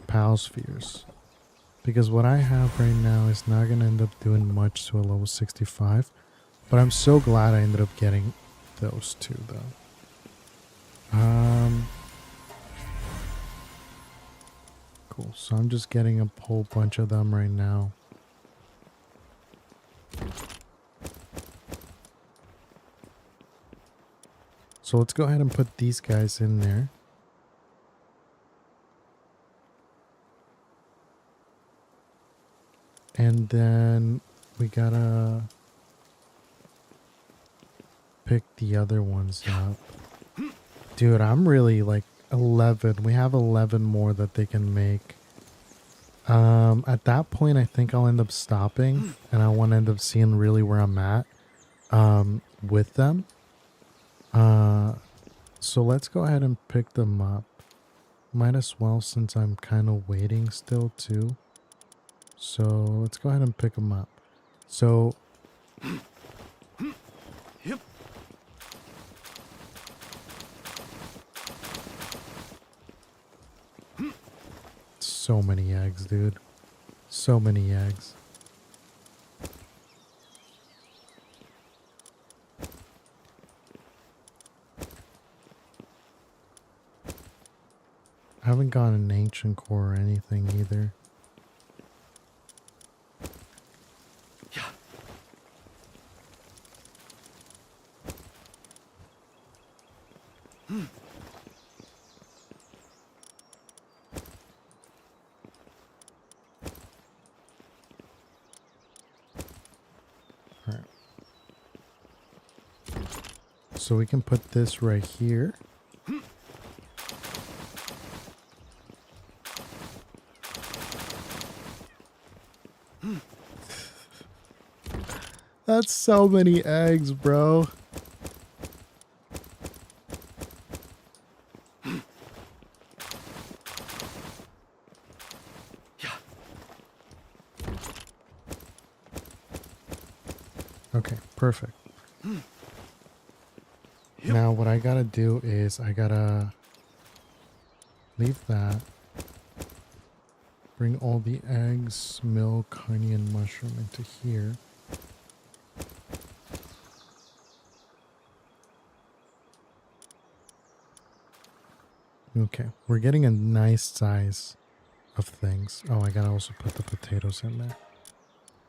PAL spheres. Because what I have right now is not going to end up doing much to a level 65. But I'm so glad I ended up getting those two, though. Cool. So I'm just getting a whole bunch of them right now. So let's go ahead and put these guys in there. And then we gotta pick the other ones up. Dude, I'm really like 11. We have 11 more that they can make. At that point, I think I'll end up stopping. And I want to end up seeing really where I'm at with them. So let's go ahead and pick them up. Might as well since I'm kind of waiting still too. So let's go ahead and pick them up. So
Yep.
so many eggs, dude. So many eggs. I haven't gotten an ancient core or anything either. Alright. So we can put this right here. That's so many eggs, bro. Okay, perfect.
Yep.
Now what I gotta do is I gotta leave that. Bring all the eggs, milk, honey, and mushroom into here. Okay, we're getting a nice size of things. Oh, I gotta also put the potatoes in there.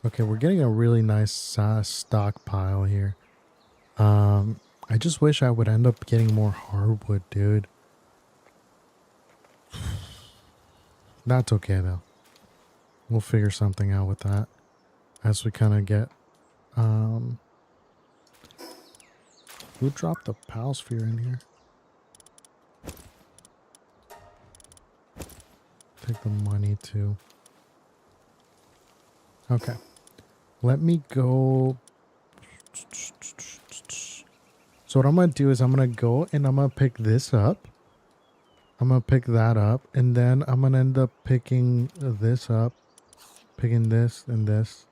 Okay, we're getting a really nice stockpile here. I just wish I would end up getting more hardwood, dude. That's okay though. We'll figure something out with that as we kind of get. Um, who dropped the pal sphere in here? Take the money too. Okay, let me go. So what I'm gonna do is I'm gonna go and I'm gonna pick this up. I'm gonna pick that up, and then I'm gonna end up picking this up, picking this and this.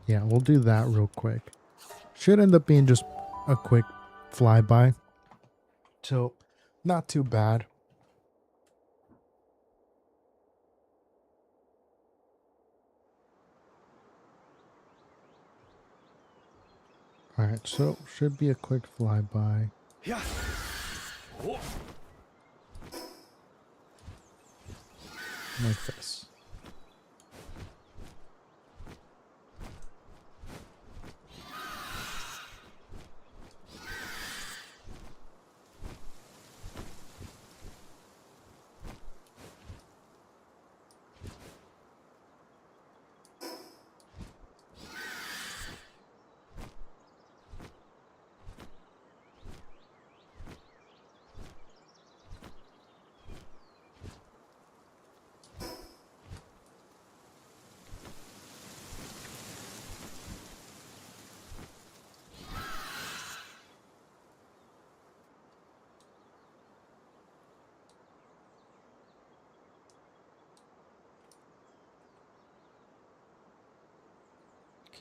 Yeah, we'll do that real quick. Should end up being just a quick flyby. So, not too bad. Alright, so should be a quick flyby.
Yeah. Oh.
Like this.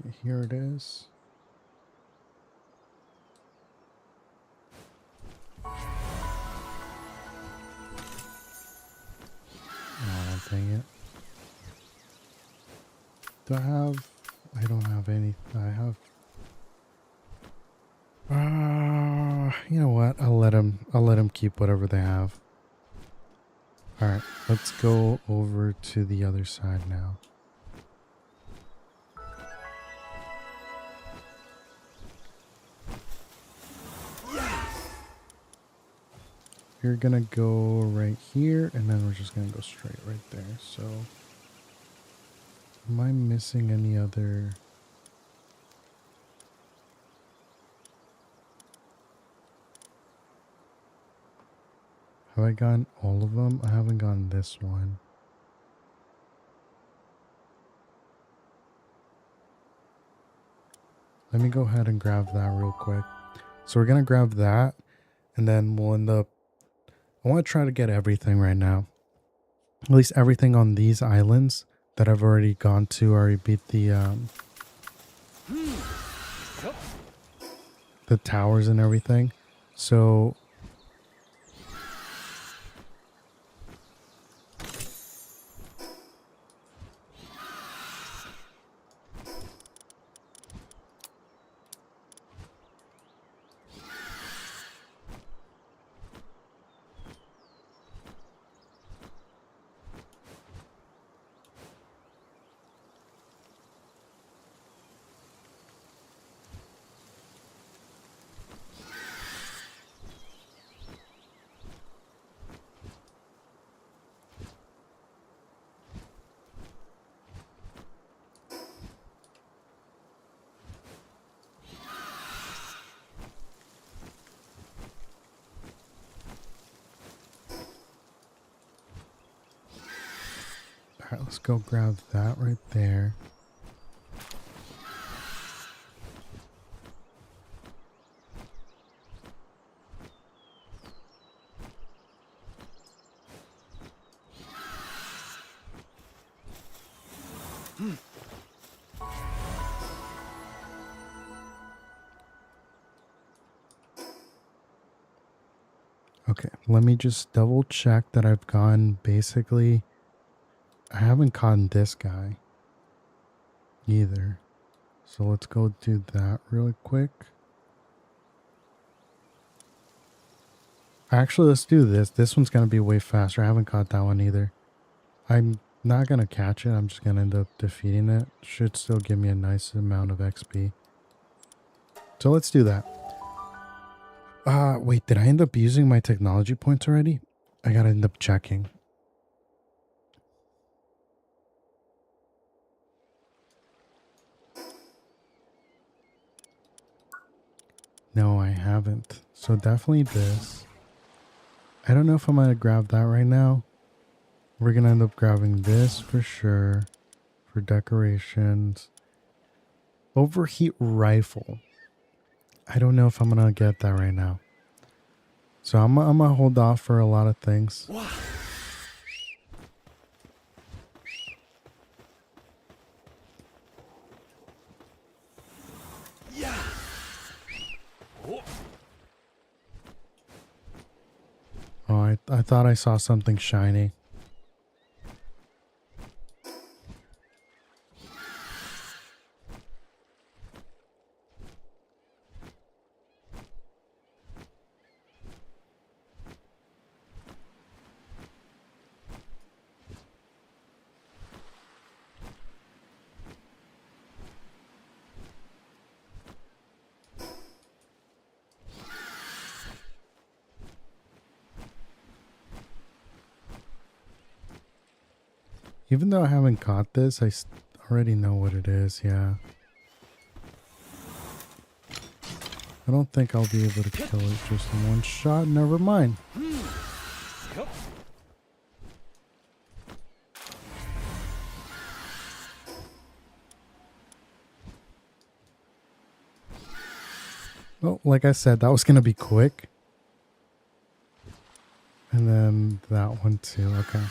Okay, here it is. Oh, dang it. Do I have... I don't have any... I have... you know what? I'll let them keep whatever they have. Alright, let's go over to the other side now. You're gonna go right here, and then we're just gonna go straight right there. So, am I missing any other... Have I gotten all of them? I haven't gotten this one. Let me go ahead and grab that real quick. So we're gonna grab that, and then we'll end up... I want to try to get everything right now. At least everything on these islands that I've already gone to. Already beat the towers and everything. So... Alright, let's go grab that right there. Okay, let me just double check that I've gone basically. I haven't caught this guy either. So let's go do that really quick. Actually, let's do this. This one's going to be way faster. I haven't caught that one either. I'm not going to catch it. I'm just going to end up defeating it. Should still give me a nice amount of XP. So let's do that. Wait, did I end up using my technology points already? I got to end up checking. No, I haven't. So definitely this. I don't know if I'm going to grab that right now. We're going to end up grabbing this for sure. For decorations. Overheat rifle. I don't know if I'm going to get that right now. So I'm going to hold off for a lot of things. Oh, I thought I saw something shiny. Even though I haven't caught this, I already know what it is, yeah. I don't think I'll be able to kill it just in one shot. Never mind. Well, like I said, that was going to be quick. And then that one too, okay.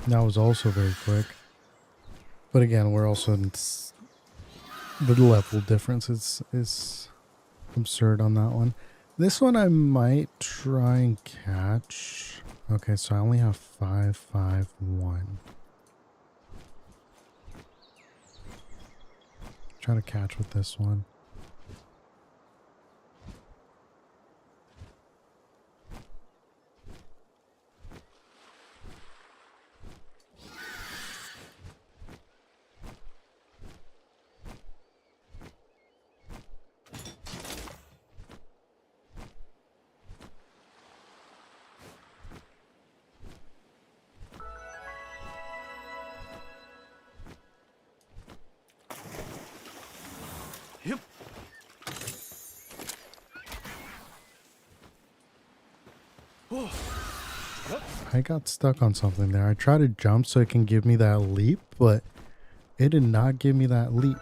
That was also very quick. But again, we're also in the level difference is absurd on that one. This one I might try and catch. Okay, so I only have 551. Try to catch with this one.
Yep.
I got stuck on something there. I tried to jump so it can give me that leap, but it did not give me that leap.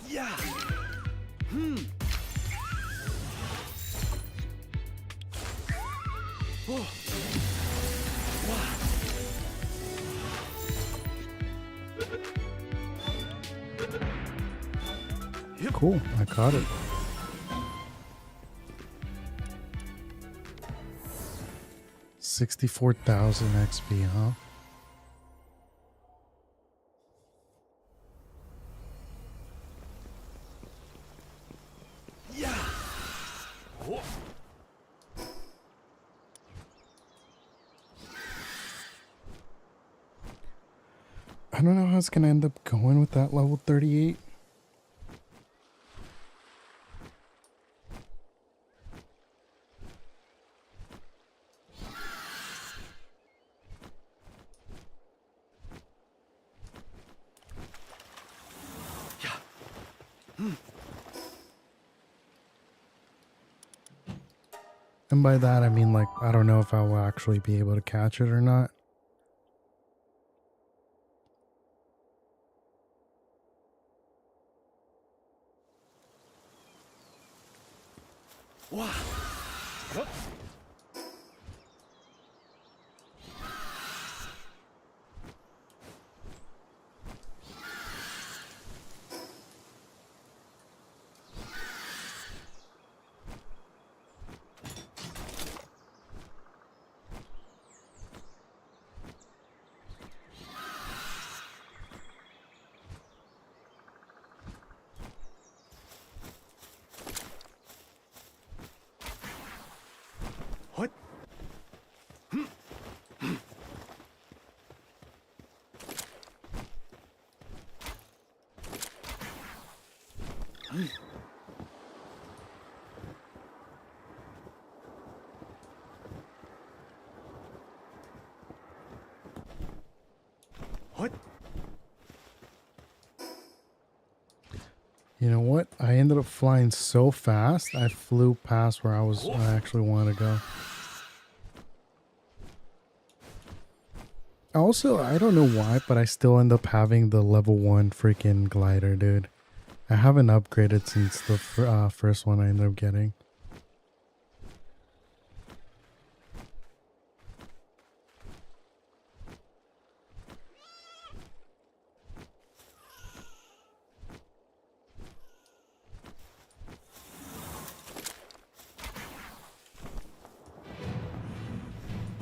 Yeah.
Cool, I caught it. 64,000 XP, huh?
Yeah. Oh.
I don't know how it's gonna end up going with that level 38. And by that, I mean, like, I don't know if I will actually be able to catch it or not.
Wow. Huh? What? What?
You know what? I ended up flying so fast, I flew past where I actually wanted to go. Also, I don't know why, but I still end up having the level 1 freaking glider, dude. I haven't upgraded since the first one I ended up getting.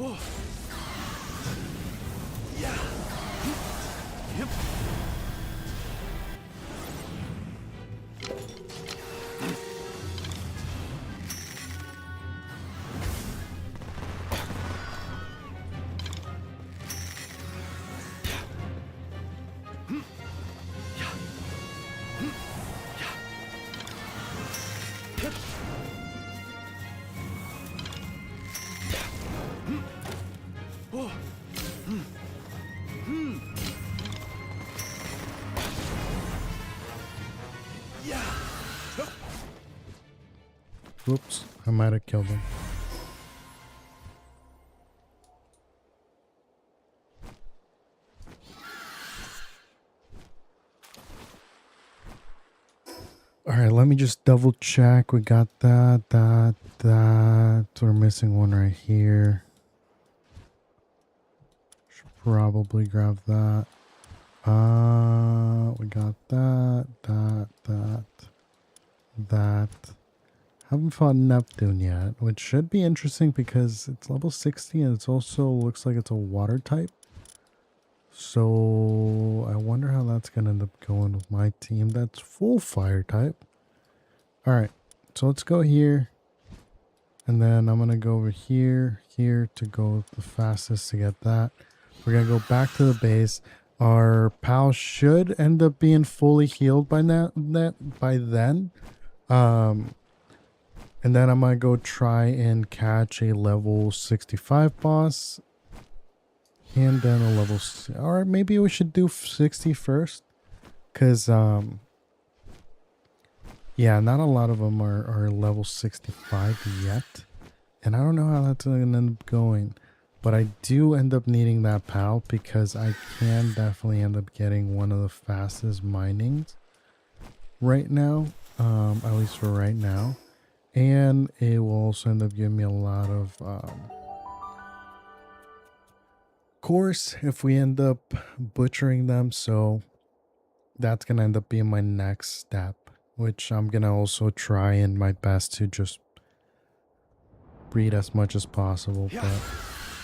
Oh. Yeah. Yep. Oh. Yeah.
Whoops, I might have killed him. Alright, let me just double check. We got that. We're missing one right here. Should probably grab that. We got that. Haven't fought Neptune yet, which should be interesting because it's level 60 and it also looks like it's a water type. So I wonder how that's going to end up going with my team. That's full fire type. All right, so let's go here. And then I'm going to go over here to go the fastest to get that. We're going to go back to the base. Our pal should end up being fully healed by by then. And then I'm going to go try and catch a level 65 boss. And then a level... Or maybe we should do 60 first. Because, yeah, not a lot of them are level 65 yet. And I don't know how that's going to end up going. But I do end up needing that pal because I can definitely end up getting one of the fastest minings right now. At least for right now. And it will also end up giving me a lot of course if we end up butchering them. So that's going to end up being my next step, which I'm going to also try in my best to just breed as much as possible.
Yeah.
But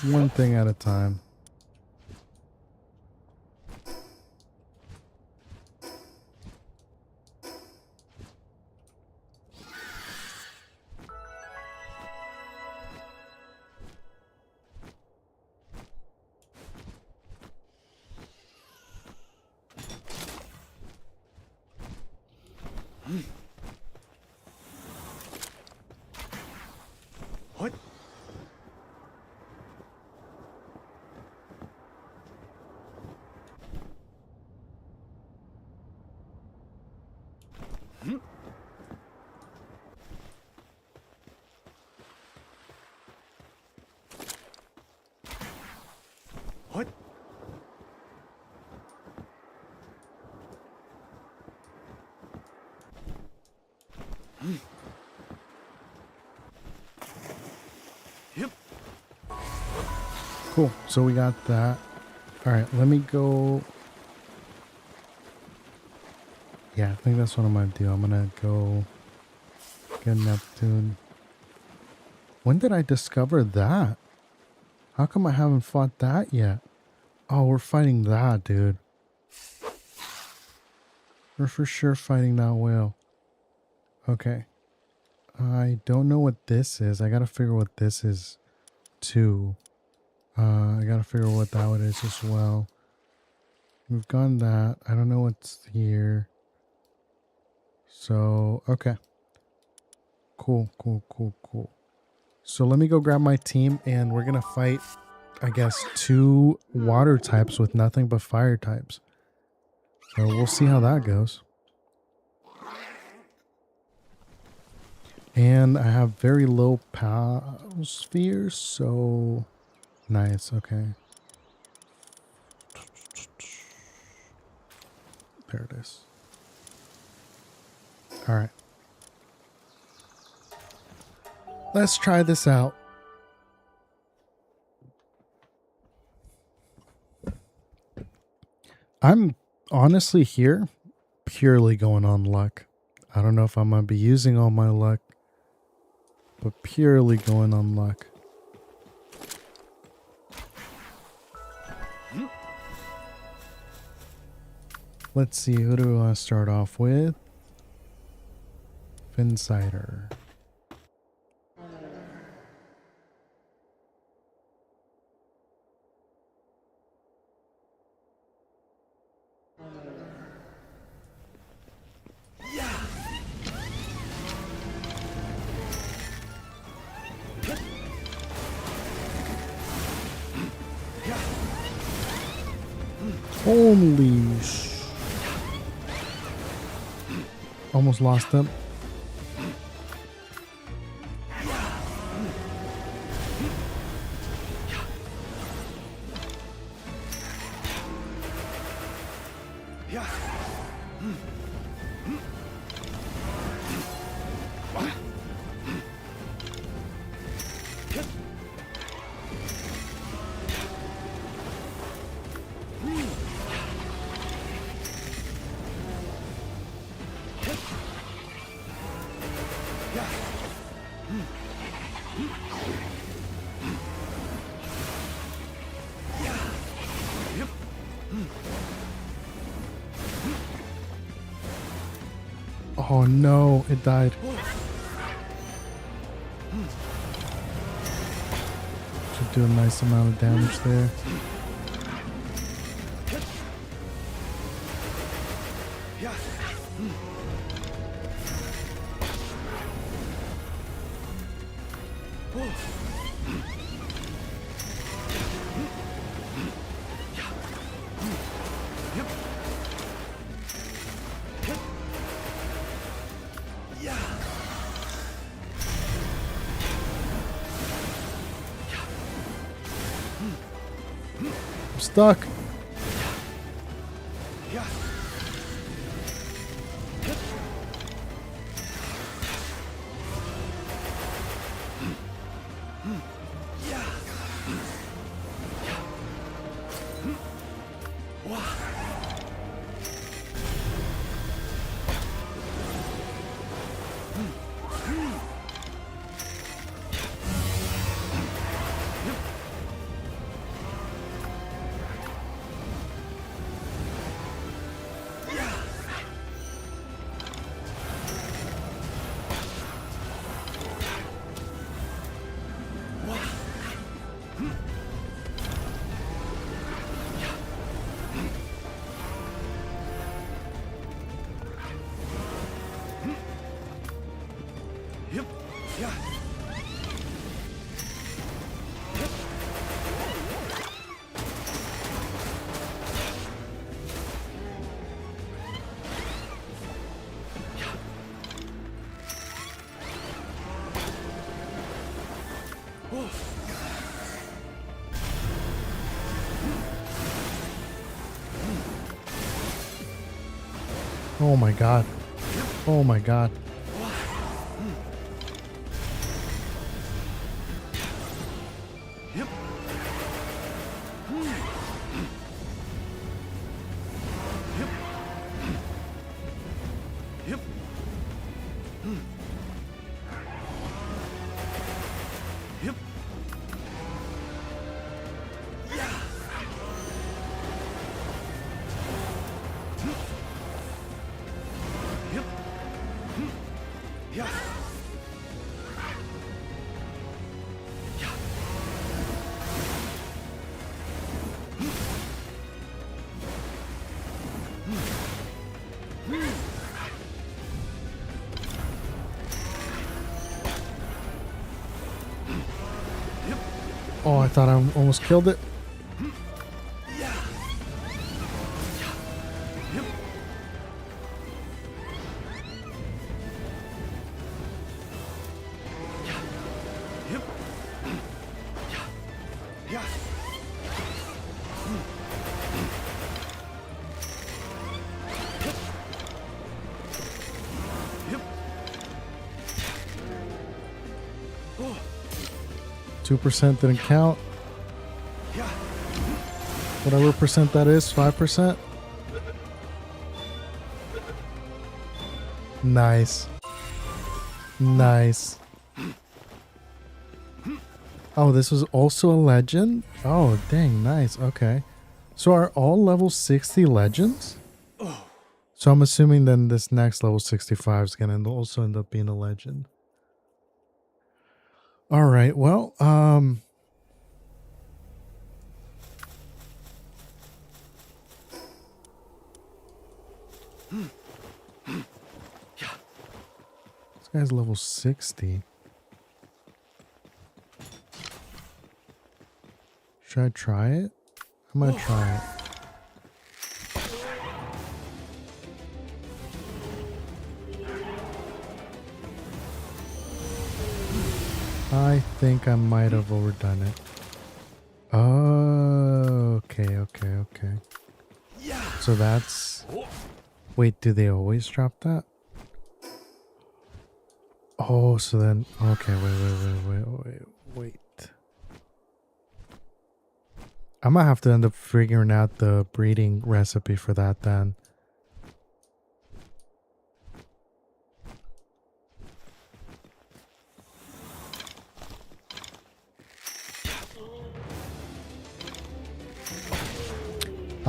one thing at a time.
What? What? Yep.
Cool. So we got that. All right, let me go. Yeah, I think that's what I'm going to do. I'm going to go get Neptune. When did I discover that? How come I haven't fought that yet? Oh, we're fighting that, dude. We're for sure fighting that whale. Okay. I don't know what this is. I got to figure what this is too. I got to figure what that one is as well. We've gone that. I don't know what's here. So, okay. Cool. So let me go grab my team and we're going to fight, I guess, 2 water types with nothing but fire types. So we'll see how that goes. And I have very low power spheres, so nice. Okay. There it is. All right. Let's try this out. I'm honestly here purely going on luck. I don't know if I'm going to be using all my luck, but purely going on luck. Let's see, who do we want to start off with? Finsider. Holy sh... Almost lost him. Oh no, it died. Should do a nice amount of damage there. I'm stuck. Oh my god. Oh my god.
Yep. Yep. Yep. Yep. Yep. Yeah.
Oh, I thought I almost killed it.
Yep.
2% didn't count.
Yeah.
Whatever percent that is, 5%. Nice. Nice. Oh, this was also a legend? Oh, dang, nice. Okay. So are all level 60 legends? So I'm assuming then this next level 65 is going to also end up being a legend. All right. Well, this guy's level 60. Should I try it? I'm going to try it. I think I might have overdone it. Oh, okay. So that's... Wait, do they always drop that? Oh, so then... Okay, wait. I might have to end up figuring out the breeding recipe for that then.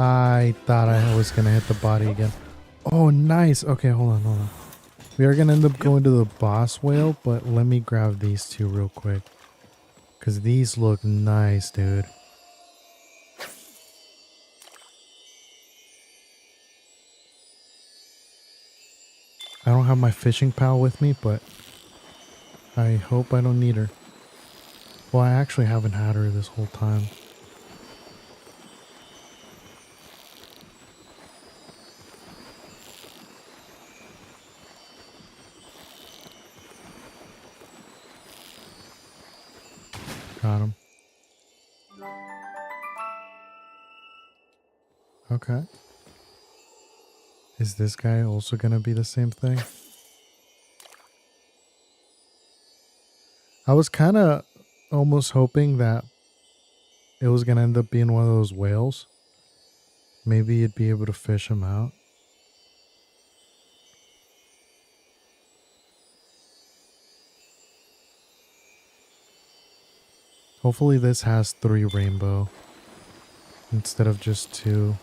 I thought I was gonna hit the body again. Oh, nice. Okay, hold on. We are gonna end up going to the boss whale, but let me grab these two real quick. Because these look nice, dude. I don't have my fishing pal with me, but I hope I don't need her. Well, I actually haven't had her this whole time. Got him. Okay. Is this guy also gonna be the same thing? I was kind of almost hoping that it was gonna end up being one of those whales. Maybe you'd be able to fish him out. Hopefully this has 3 rainbow instead of just 2.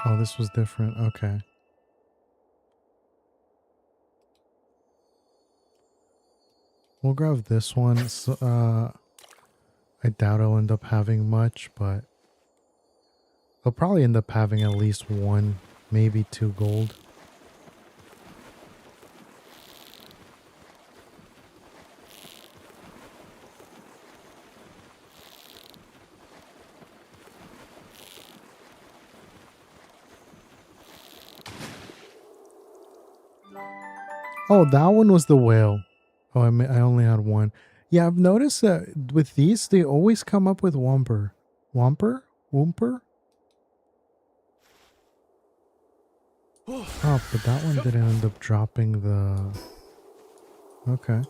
Oh, this was different. Okay. We'll grab this one. So, I doubt I'll end up having much, but I'll probably end up having at least 1, maybe 2 gold. Oh, that one was the whale. Oh, I only had one. Yeah, I've noticed that with these, they always come up with Whomper. Whomper? Whomper? Oh, but that one didn't end up dropping the... Okay.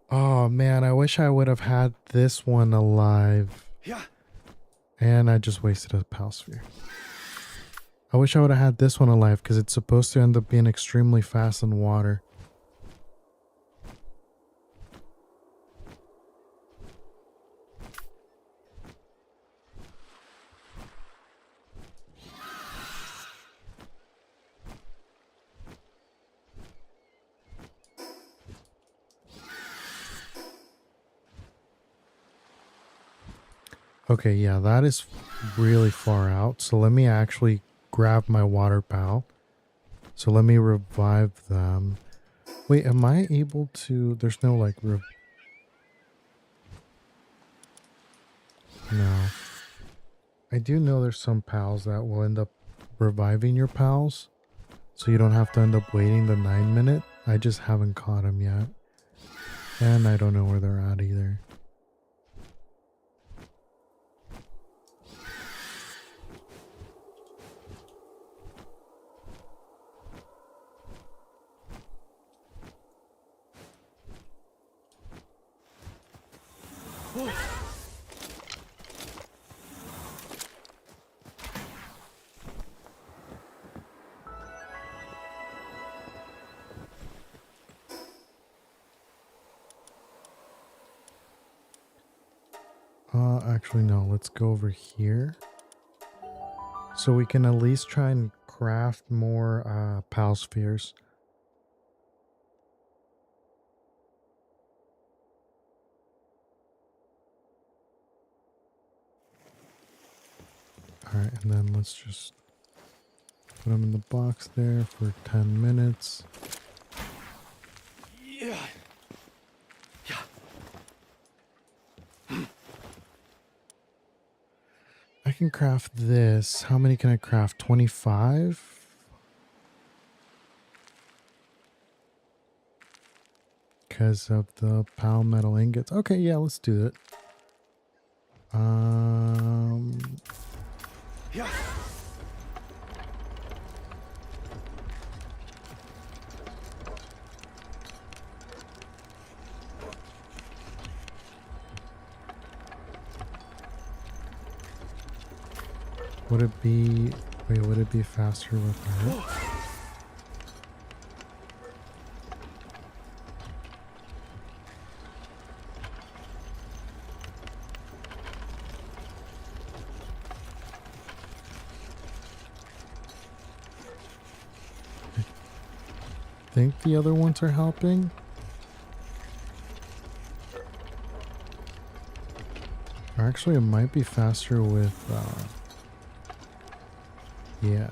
Oh, man, I wish I would have had this one alive.
Yeah.
And I just wasted a pal sphere. I wish I would have had this one alive because it's supposed to end up being extremely fast in water. Okay, yeah, that is really far out. So let me actually grab my water pal. So let me revive them. Wait, am I able to... There's no like... No. I do know there's some pals that will end up reviving your pals. So you don't have to end up waiting the 9 minute. I just haven't caught them yet. And I don't know where they're at either. Actually, no. Let's go over here. So we can at least try and craft more pal spheres. Alright, and then let's just put them in the box there for 10 minutes.
Yeah. Yeah.
I can craft this. How many can I craft? 25? Because of the pal metal ingots. Okay, yeah, let's do it.
Yeah.
Would it be... Wait, would it be faster with her? I think the other ones are helping. Or actually, it might be faster with... yeah.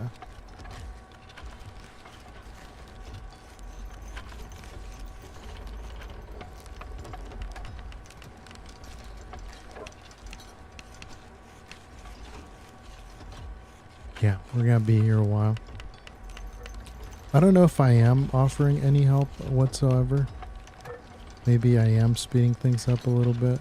Yeah, we're gonna be here a while. I don't know if I am offering any help whatsoever. Maybe I am speeding things up a little bit.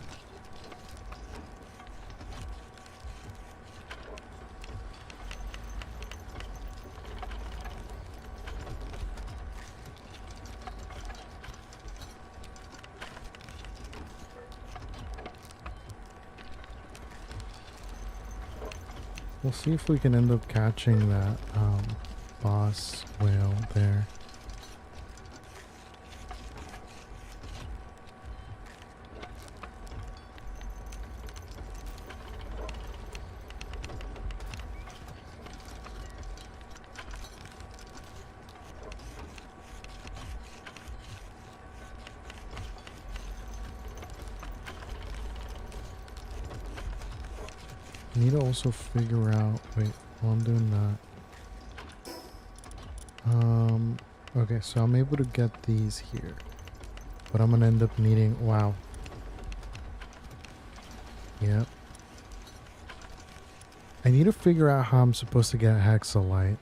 We'll see if we can end up catching that boss whale there. I need to also figure out... Wait, while I'm doing that... Okay, so I'm able to get these here. But I'm gonna end up needing... Wow. Yep. I need to figure out how I'm supposed to get hexalite.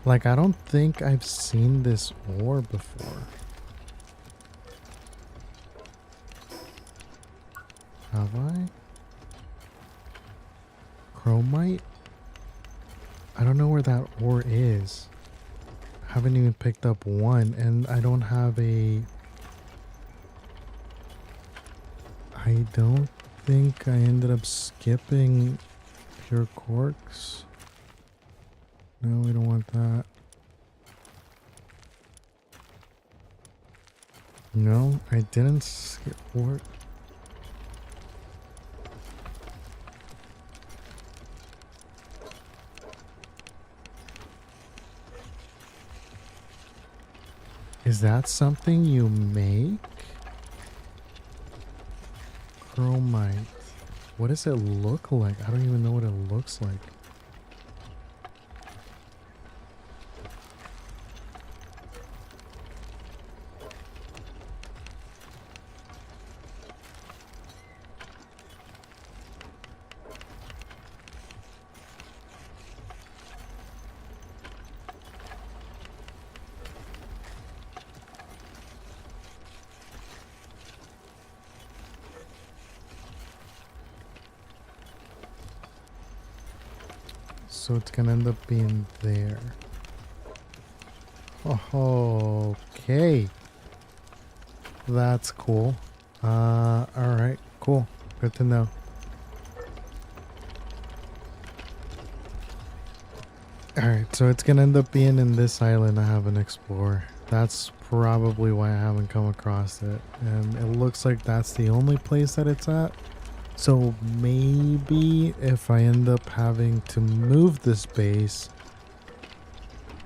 Like, I don't think I've seen this ore before. Have I? Chromite? I don't know where that ore is. I haven't even picked up one, and I don't have a... I don't think I ended up skipping pure quarks. No, we don't want that. No, I didn't skip ore. Is that something you make? Chromite. What does it look like? I don't even know what it looks like. So it's gonna end up being there. Oh, okay. That's cool. Alright, cool. Good to know. Alright, so it's gonna end up being in this island I haven't explored. That's probably why I haven't come across it. And it looks like that's the only place that it's at. So maybe if I end up having to move this base,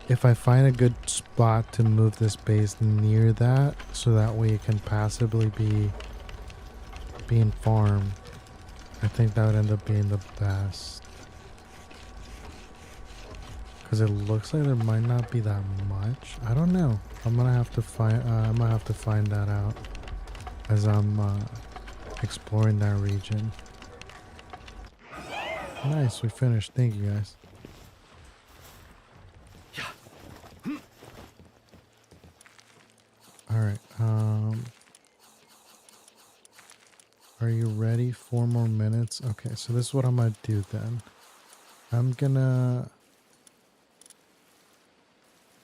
if I find a good spot to move this base near that, so that way it can passively be being farmed, I think that would end up being the best. Because it looks like there might not be that much. I don't know. I'm gonna have to find. I'm gonna have to find that out as I'm exploring that region. Nice, we finished. Thank you, guys. All right. Are you ready? 4 more minutes. Okay, so this is what I'm gonna do then. I'm gonna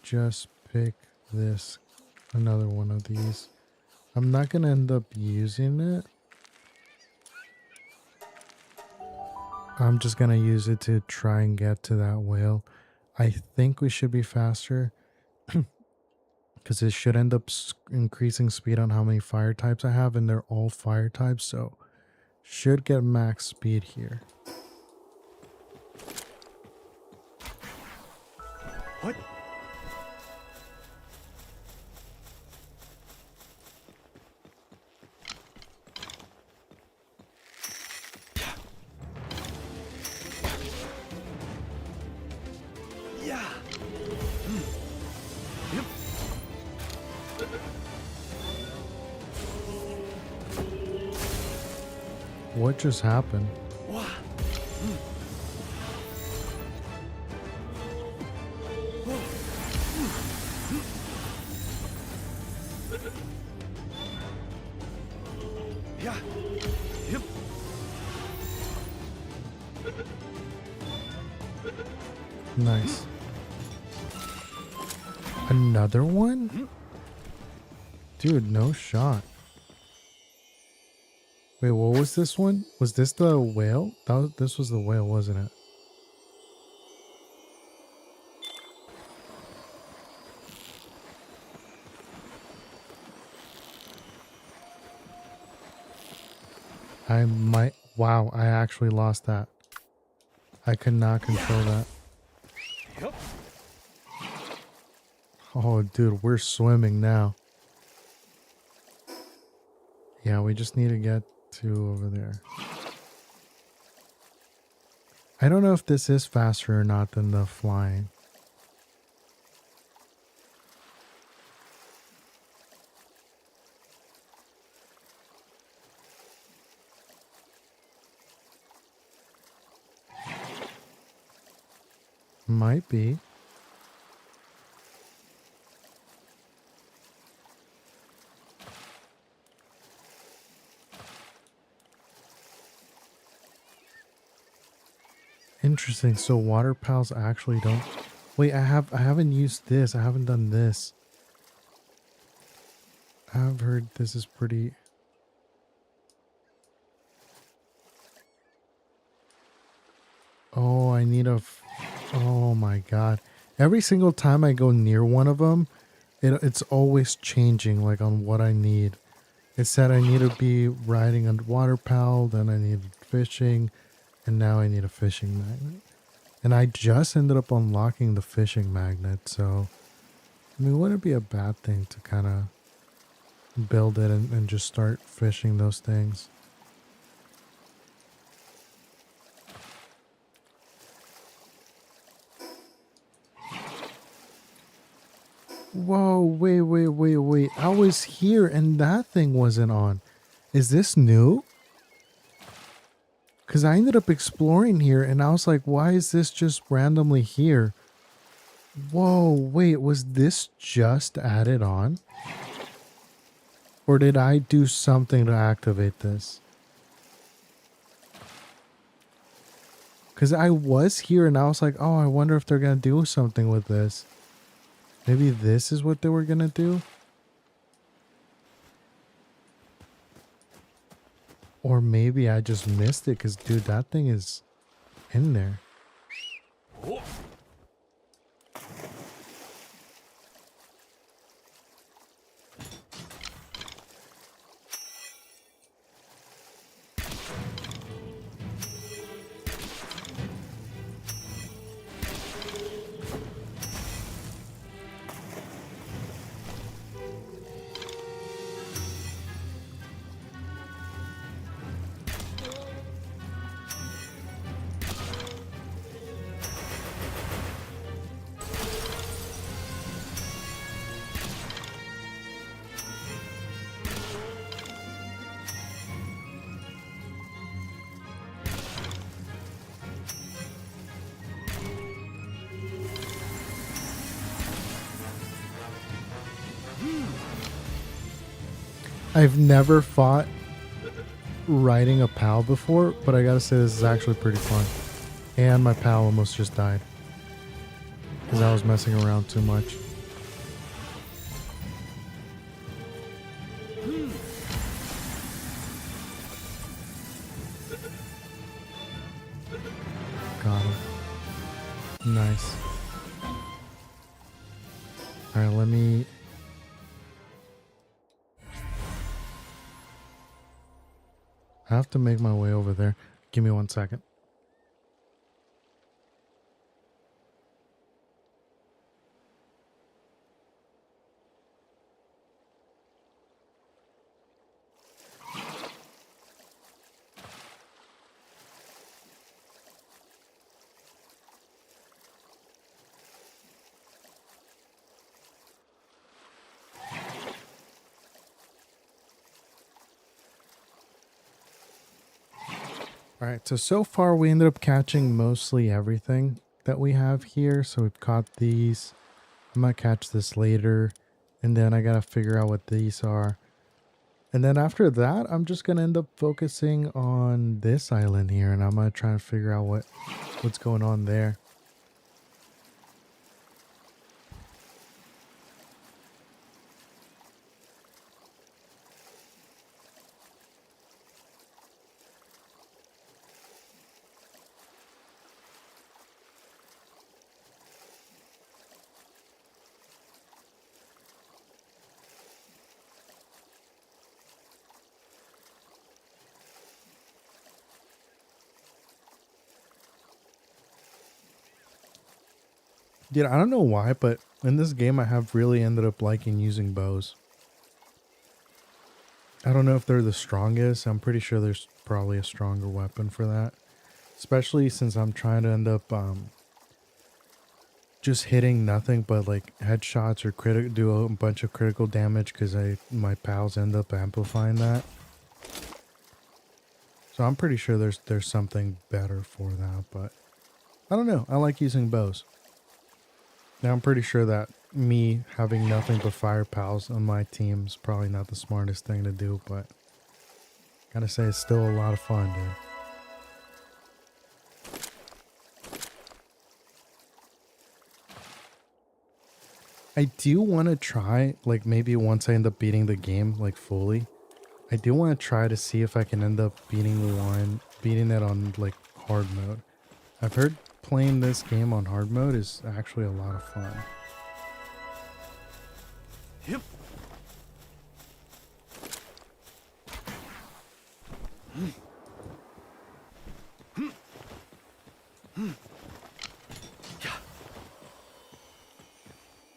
just pick this, another one of these. I'm not gonna end up using it. I'm just gonna use it to try and get to that whale. I think we should be faster because it should end up increasing speed on how many fire types I have, and they're all fire types, so should get max speed here.
What? Yeah. Yep.
What just happened?
Wow. Yeah. Yep.
Nice. Another one? Dude, no shot. Wait, what was this one? Was this the whale? This was the whale, wasn't it? I might... Wow, I actually lost that. I could not control that.
Yep.
Oh, dude, we're swimming now. Yeah, we just need to get to over there. I don't know if this is faster or not than the flying. Might be. Interesting. So water pals actually don't. Wait, I haven't used this. I haven't done this. I've heard this is pretty. Oh, I need a. Oh my god! Every single time I go near one of them, it's always changing, like on what I need. It said I need to be riding a water pal, then I needed fishing, and now I need a fishing magnet. And I just ended up unlocking the fishing magnet, so I mean, wouldn't it be a bad thing to kind of build it and just start fishing those things? Whoa, wait. I was here and that thing wasn't on. Is this new? Because I ended up exploring here and I was like, why is this just randomly here? Whoa, wait, was this just added on? Or did I do something to activate this? Because I was here and I was like, oh, I wonder if they're going to do something with this. Maybe this is what they were going to do? Or maybe I just missed it because, dude, that thing is in there. I've never fought riding a pal before, but I gotta say this is actually pretty fun. And my pal almost just died because I was messing around too much. Got him. Nice. Alright, let me... I have to make my way over there. Give me 1 second. All right, so far we ended up catching mostly everything that we have here. So we've caught these. I might catch this later. And then I got to figure out what these are. And then after that, I'm just going to end up focusing on this island here. And I'm going to try and figure out what's going on there. Dude, I don't know why, but in this game I have really ended up liking using bows. I don't know if they're the strongest. I'm pretty sure there's probably a stronger weapon for that. Especially since I'm trying to end up just hitting nothing but like headshots or do a bunch of critical damage because my pals end up amplifying that. So I'm pretty sure there's something better for that, but I don't know. I like using bows. Now I'm pretty sure that me having nothing but fire pals on my team is probably not the smartest thing to do, but gotta say it's still a lot of fun, dude. I do want to try, like maybe once I end up beating the game like fully, I do want to try to see if I can end up beating it on like hard mode. I've heard playing this game on hard mode is actually a lot of fun.
Yep.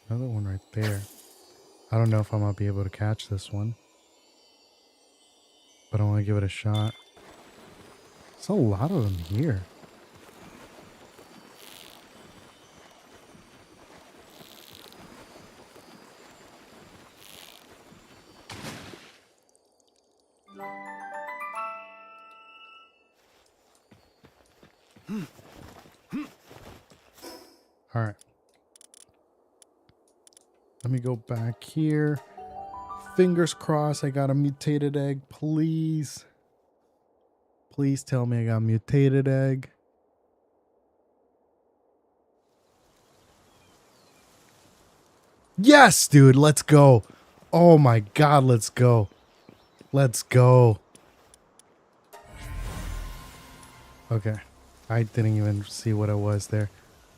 Another one right there. I don't know if I'm gonna be able to catch this one, but I want to give it a shot. There's a lot of them here. All right. Let me go back here. Fingers crossed I got a mutated egg, please. Please tell me I got a mutated egg. Yes, dude, let's go. Oh my god, let's go. Let's go. Okay. I didn't even see what it was there.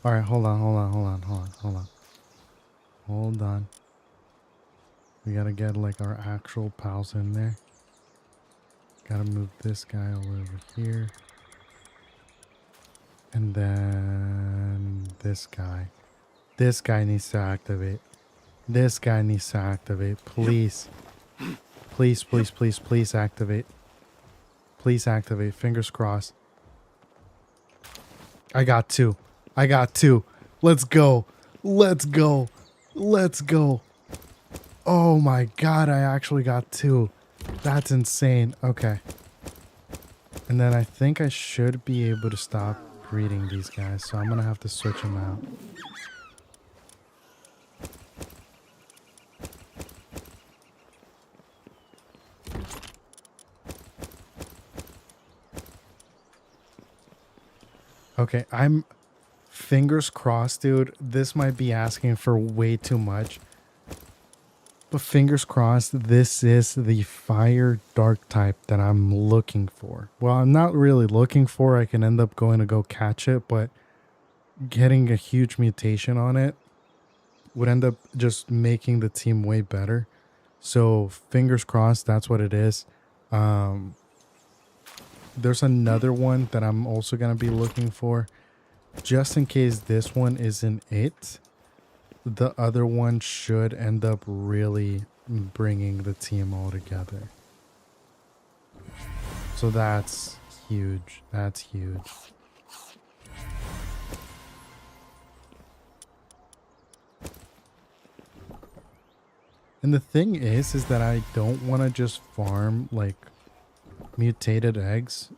All right, hold on. Hold on. We gotta get like our actual pals in there. Gotta move this guy over here. And then this guy. This guy needs to activate. This guy needs to activate. Please. Please, please, please, please activate. Please activate. Fingers crossed. I got two. I got two. Let's go. Let's go. Let's go. Oh my god, I actually got two. That's insane. Okay. And then I think I should be able to stop breeding these guys, so I'm gonna have to switch them out. Okay, I'm fingers crossed, dude. This might be asking for way too much. But fingers crossed, this is the fire dark type that I'm looking for. Well, I'm not really looking for. I can end up going to go catch it, but getting a huge mutation on it would end up just making the team way better. So fingers crossed, that's what it is. There's another one that I'm also going to be looking for. Just in case this one isn't it, the other one should end up really bringing the team all together. So that's huge. That's huge. And the thing is that I don't want to just farm like mutated eggs,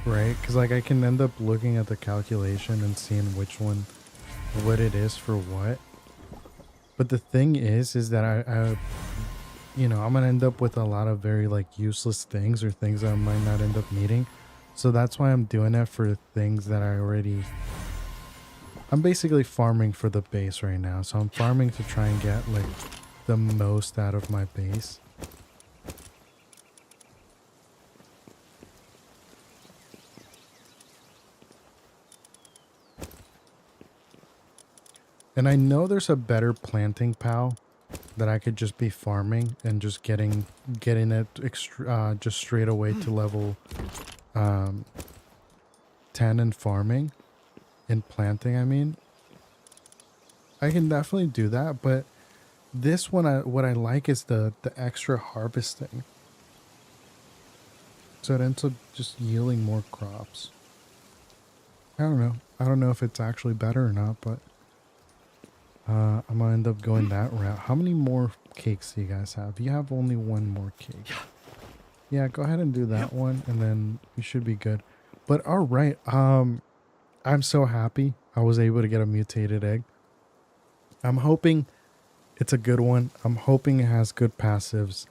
right? Because like I can end up looking at the calculation and seeing which one, what it is for what. But the thing is that I you know, I'm gonna end up with a lot of very like useless things or things that I might not end up needing. So that's why I'm doing it for things that I already. I'm basically farming for the base right now. So I'm farming to try and get like the most out of my base. And I know there's a better planting pal that I could just be farming and just getting it just straight away to level 10 in farming. In planting, I mean. I can definitely do that, but this one, what I like is the extra harvesting. So it ends up just yielding more crops. I don't know. I don't know if it's actually better or not, but I'm gonna end up going that route. How many more cakes do you guys have? You have only one more cake. Yeah, go ahead and do that one, and then you should be good. But all right, I'm so happy I was able to get a mutated egg. I'm hoping it's a good one. I'm hoping it has good passives.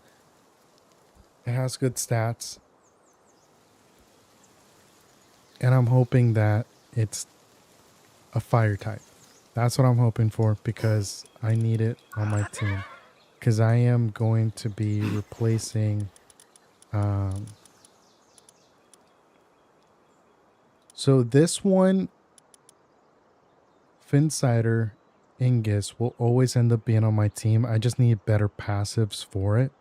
It has good stats. And I'm hoping that it's a fire type. That's what I'm hoping for because I need it on my team. Because I am going to be replacing... so this one, Finsider Ingus, will always end up being on my team. I just need better passives for it.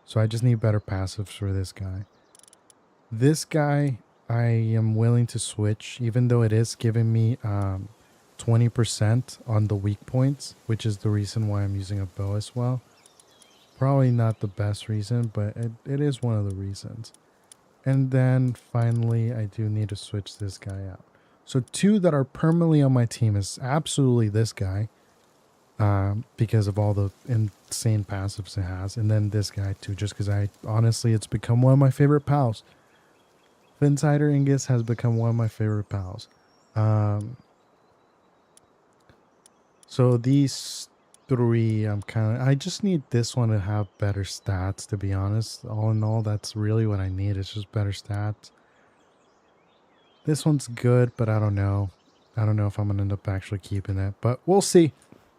So I just need better passives for this guy. This guy, I am willing to switch, even though it is giving me 20% on the weak points, which is the reason why I'm using a bow as well. Probably not the best reason, but it is one of the reasons. And then finally, I do need to switch this guy out. So two that are permanently on my team is absolutely this guy, because of all the insane passives it has. And then this guy too, just because honestly, it's become one of my favorite pals. Finsider Ingus has become one of my favorite pals. So these three, I just need this one to have better stats, to be honest. All in all, that's really what I need. It's just better stats. This one's good, but I don't know. I don't know if I'm going to end up actually keeping it, but we'll see.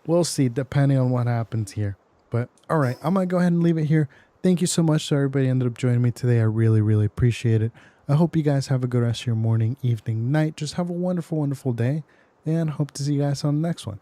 We'll see, depending on what happens here. But all right, I'm going to go ahead and leave it here. Thank you so much to everybody who ended up joining me today. I really, really appreciate it. I hope you guys have a good rest of your morning, evening, night. Just have a wonderful, wonderful day, and hope to see you guys on the next one.